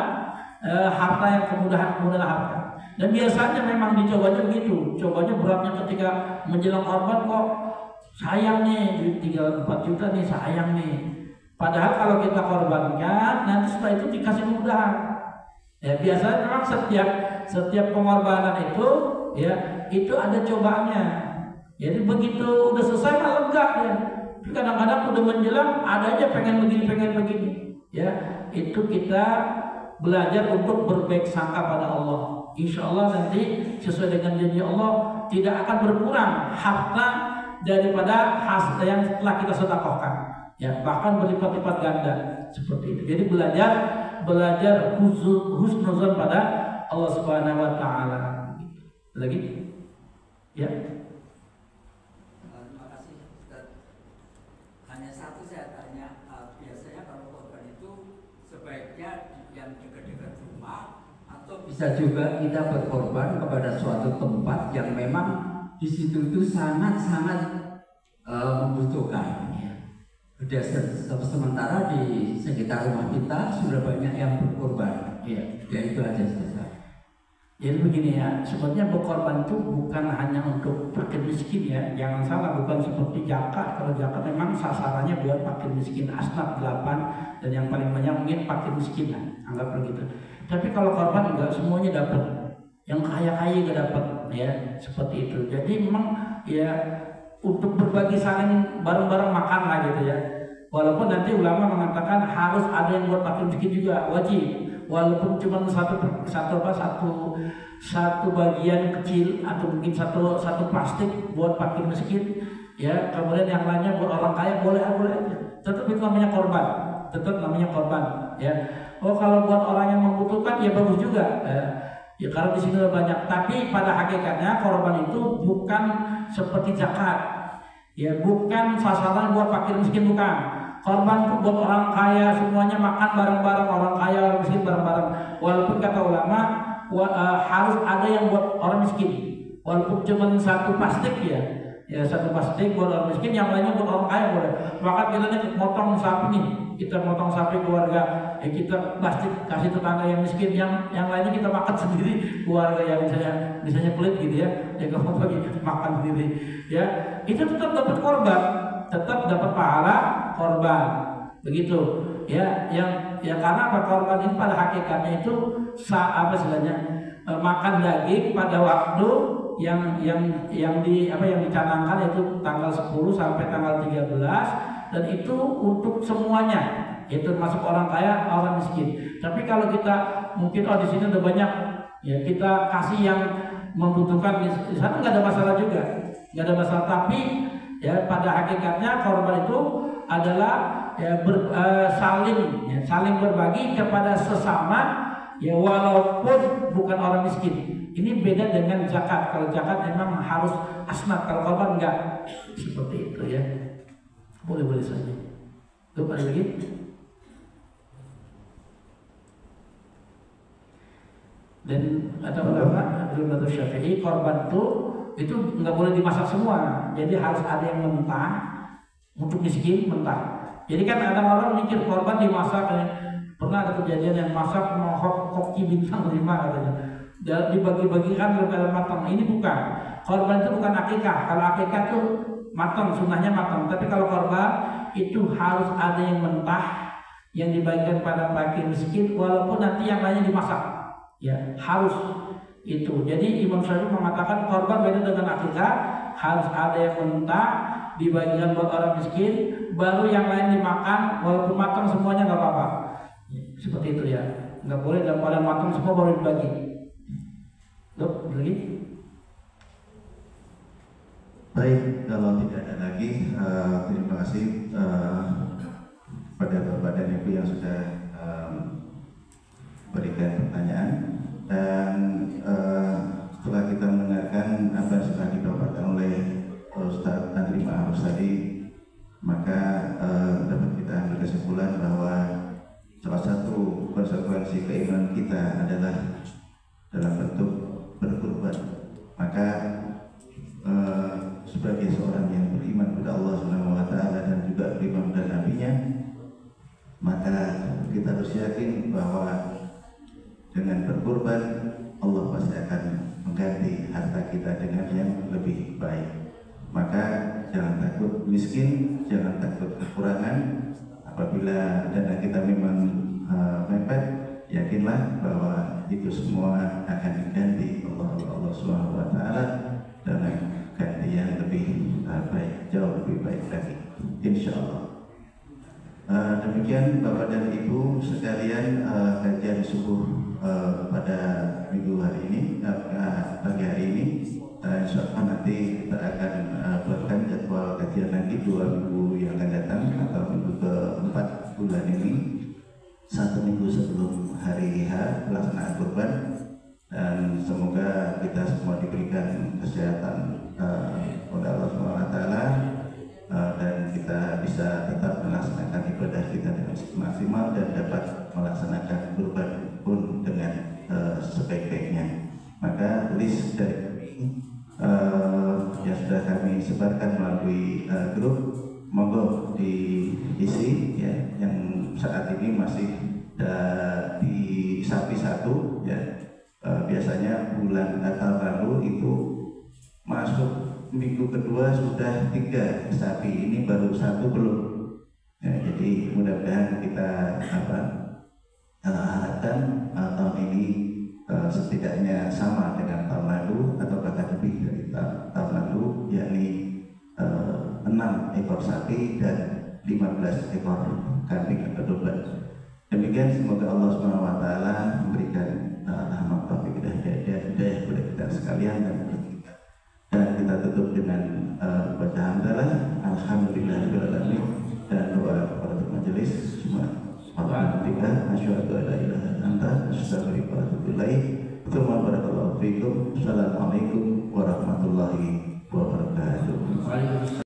harta yang kemudahan harta. Dan biasanya memang dicobanya begitu, cobanya beratnya ketika menjelang korban, kok sayang nih, 3-4 juta nih sayang nih. Padahal kalau kita korbankan, nanti setelah itu dikasih kemudahan. Ya biasanya memang setiap pengorbanan itu ya itu ada cobaannya. Jadi begitu udah selesai malah lega ya. Kadang-kadang udah menjelang ada aja pengen begini. Ya itu kita belajar untuk berbaik sangka pada Allah. Insya Allah nanti sesuai dengan janji Allah tidak akan berkurang harta daripada hasil yang telah kita sedekahkan. Ya bahkan berlipat-lipat ganda seperti itu. Jadi belajar husnuzon pada Allah Subhanahu Wa Taala. Lagi, ya. Terima kasih Ustaz. Hanya satu saya tanya, biasanya kalau korban itu sebaiknya yang dekat-dekat rumah atau bisa juga kita berkorban kepada suatu tempat yang memang di situ itu sangat-sangat membutuhkan. Sudah sementara di sekitar rumah kita sudah banyak yang berkorban. Iya. Ya itu aja Ustaz. Jadi begini ya, sebenarnya berkorban itu bukan hanya untuk fakir miskin ya, jangan salah, bukan seperti zakat. Kalau zakat memang sasarannya buat fakir miskin, asnaf 8, dan yang paling banyak mungkin fakir miskin lah, anggap begitu. Tapi kalau korban enggak semuanya dapat, yang kaya-kaya juga dapat ya, seperti itu. Jadi memang ya untuk berbagi saling bareng-bareng makan lah gitu ya. Walaupun nanti ulama mengatakan harus ada yang buat fakir miskin juga, wajib. Walaupun cuma satu bagian kecil atau mungkin satu plastik buat fakir miskin ya, kemudian yang lainnya buat orang kaya, boleh aja. Tetap itu namanya korban, ya. Oh kalau buat orang yang membutuhkan ya bagus juga ya kalau di sini banyak. Tapi pada hakikatnya korban itu bukan seperti zakat ya, bukan sasaran buat fakir miskin, bukan. Korban itu buat orang kaya, semuanya makan bareng-bareng, orang kaya, orang miskin bareng-bareng. Walaupun kata ulama harus ada yang buat orang miskin, walaupun cuma satu plastik ya satu plastik buat orang miskin, yang lainnya buat orang kaya boleh. Maka kita nih motong sapi nih, kita motong sapi keluarga, ya kita plastik kasih tetangga yang miskin, yang lainnya kita makan sendiri, keluarga yang misalnya pelit gitu ya kamu bagi makan sendiri ya, itu tetap dapat korban, tetap dapat pahala korban, begitu ya. Yang karena apa, korban ini pada hakikatnya itu makan daging pada waktu yang dicanangkan, yaitu tanggal 10 sampai tanggal 13, dan itu untuk semuanya, itu termasuk orang kaya, orang miskin. Tapi kalau kita mungkin di sini udah banyak ya, kita kasih yang membutuhkan, di sana nggak ada masalah juga, nggak ada masalah. Tapi ya pada hakikatnya korban itu adalah ya, saling berbagi kepada sesama ya, walaupun bukan orang miskin. Ini beda dengan zakat. Kalau zakat memang harus asnaf, kalau korban enggak. Seperti itu ya. Boleh saja. Tuh ada lagi. Dan ada ulama Imam Syafi'i, korban itu nggak boleh dimasak semua. Jadi harus ada yang mentah untuk miskin, mentah. Jadi kan ada orang mikir korban dimasak. Pernah ada kejadian yang masak mau koki bintang 5 katanya. Dan dibagi-bagikan kepada matang. Ini bukan. Korban itu bukan akikah. Kalau akikah itu matang, sunnahnya matang. Tapi kalau korban itu harus ada yang mentah, yang dibagikan pada fakir miskin, walaupun nanti yang lainnya dimasak. Ya, harus. Itu. Jadi Imam Syafi'i mengatakan korban beda dengan akikah, harus ada yang mentah dibagikan buat orang miskin, baru yang lain dimakan, walaupun matang semuanya nggak apa-apa. Seperti itu ya. Nggak boleh dalam keadaan matang semua baru dibagi. Dok, lagi? Baik, kalau tidak ada lagi, terima kasih pada Bapak dan Ibu yang sudah berikan pertanyaan. Dan setelah kita mendengarkan apa yang sudah dipaparkan oleh Ustaz Andri Ma'aruf tadi, maka dapat kita ambil kesimpulan bahwa salah satu konsekuensi keimanan kita adalah dalam bentuk berkorban. Maka sebagai seorang yang beriman kepada Allah Subhanahu wa taala dan juga beriman kepada nabinya, maka kita harus yakin bahwa dengan berkorban Allah pasti akan mengganti harta kita dengan yang lebih baik. Maka jangan takut miskin, jangan takut kekurangan. Apabila dana kita memang mepet, yakinlah bahwa itu semua akan diganti Allah Subhanahu wa taala dengan ganti yang lebih baik, jauh lebih baik lagi, insyaallah. Demikian Bapak dan Ibu sekalian, kajian subuh pada minggu hari ini, pagi hari ini. Insyaallah nanti kita akan buatkan jadwal kajian lagi 2 minggu yang akan datang atau minggu ke-4 bulan ini, 1 minggu sebelum hari H pelaksanaan kurban. Dan semoga kita semua diberikan kesehatan oleh Allah SWT, dan kita bisa tetap melaksanakan ibadah kita dengan maksimal dan dapat melaksanakan kurban pun dengan sebaik-baiknya. Maka list dari kami yang sudah kami sebarkan melalui grup, monggo diisi ya, yang saat ini masih di sapi 1 ya. Biasanya bulan tahun lalu itu masuk minggu kedua sudah 3 sapi, ini baru 1 belum ya. Jadi mudah-mudahan kita harapkan tahun ini setidaknya sama dengan tahun lalu atau bahkan lebih dari tahun lalu, yakni 6 ekor sapi dan 15 ekor kambing atau domba. Demikian, semoga Allah SWT memberikan rahmat taufik dan hidayah kepada kita sekalian dan kita tutup dengan baca hamdalah alhamdulillahirobbilalamin dan doa kepada majelis semua. Alhamdulillah, asyhadu an la ilaha illa anta, astaghfiruka wa atubu ilaik. Barakallahu fiikum. Assalamualaikum warahmatullahi wabarakatuh.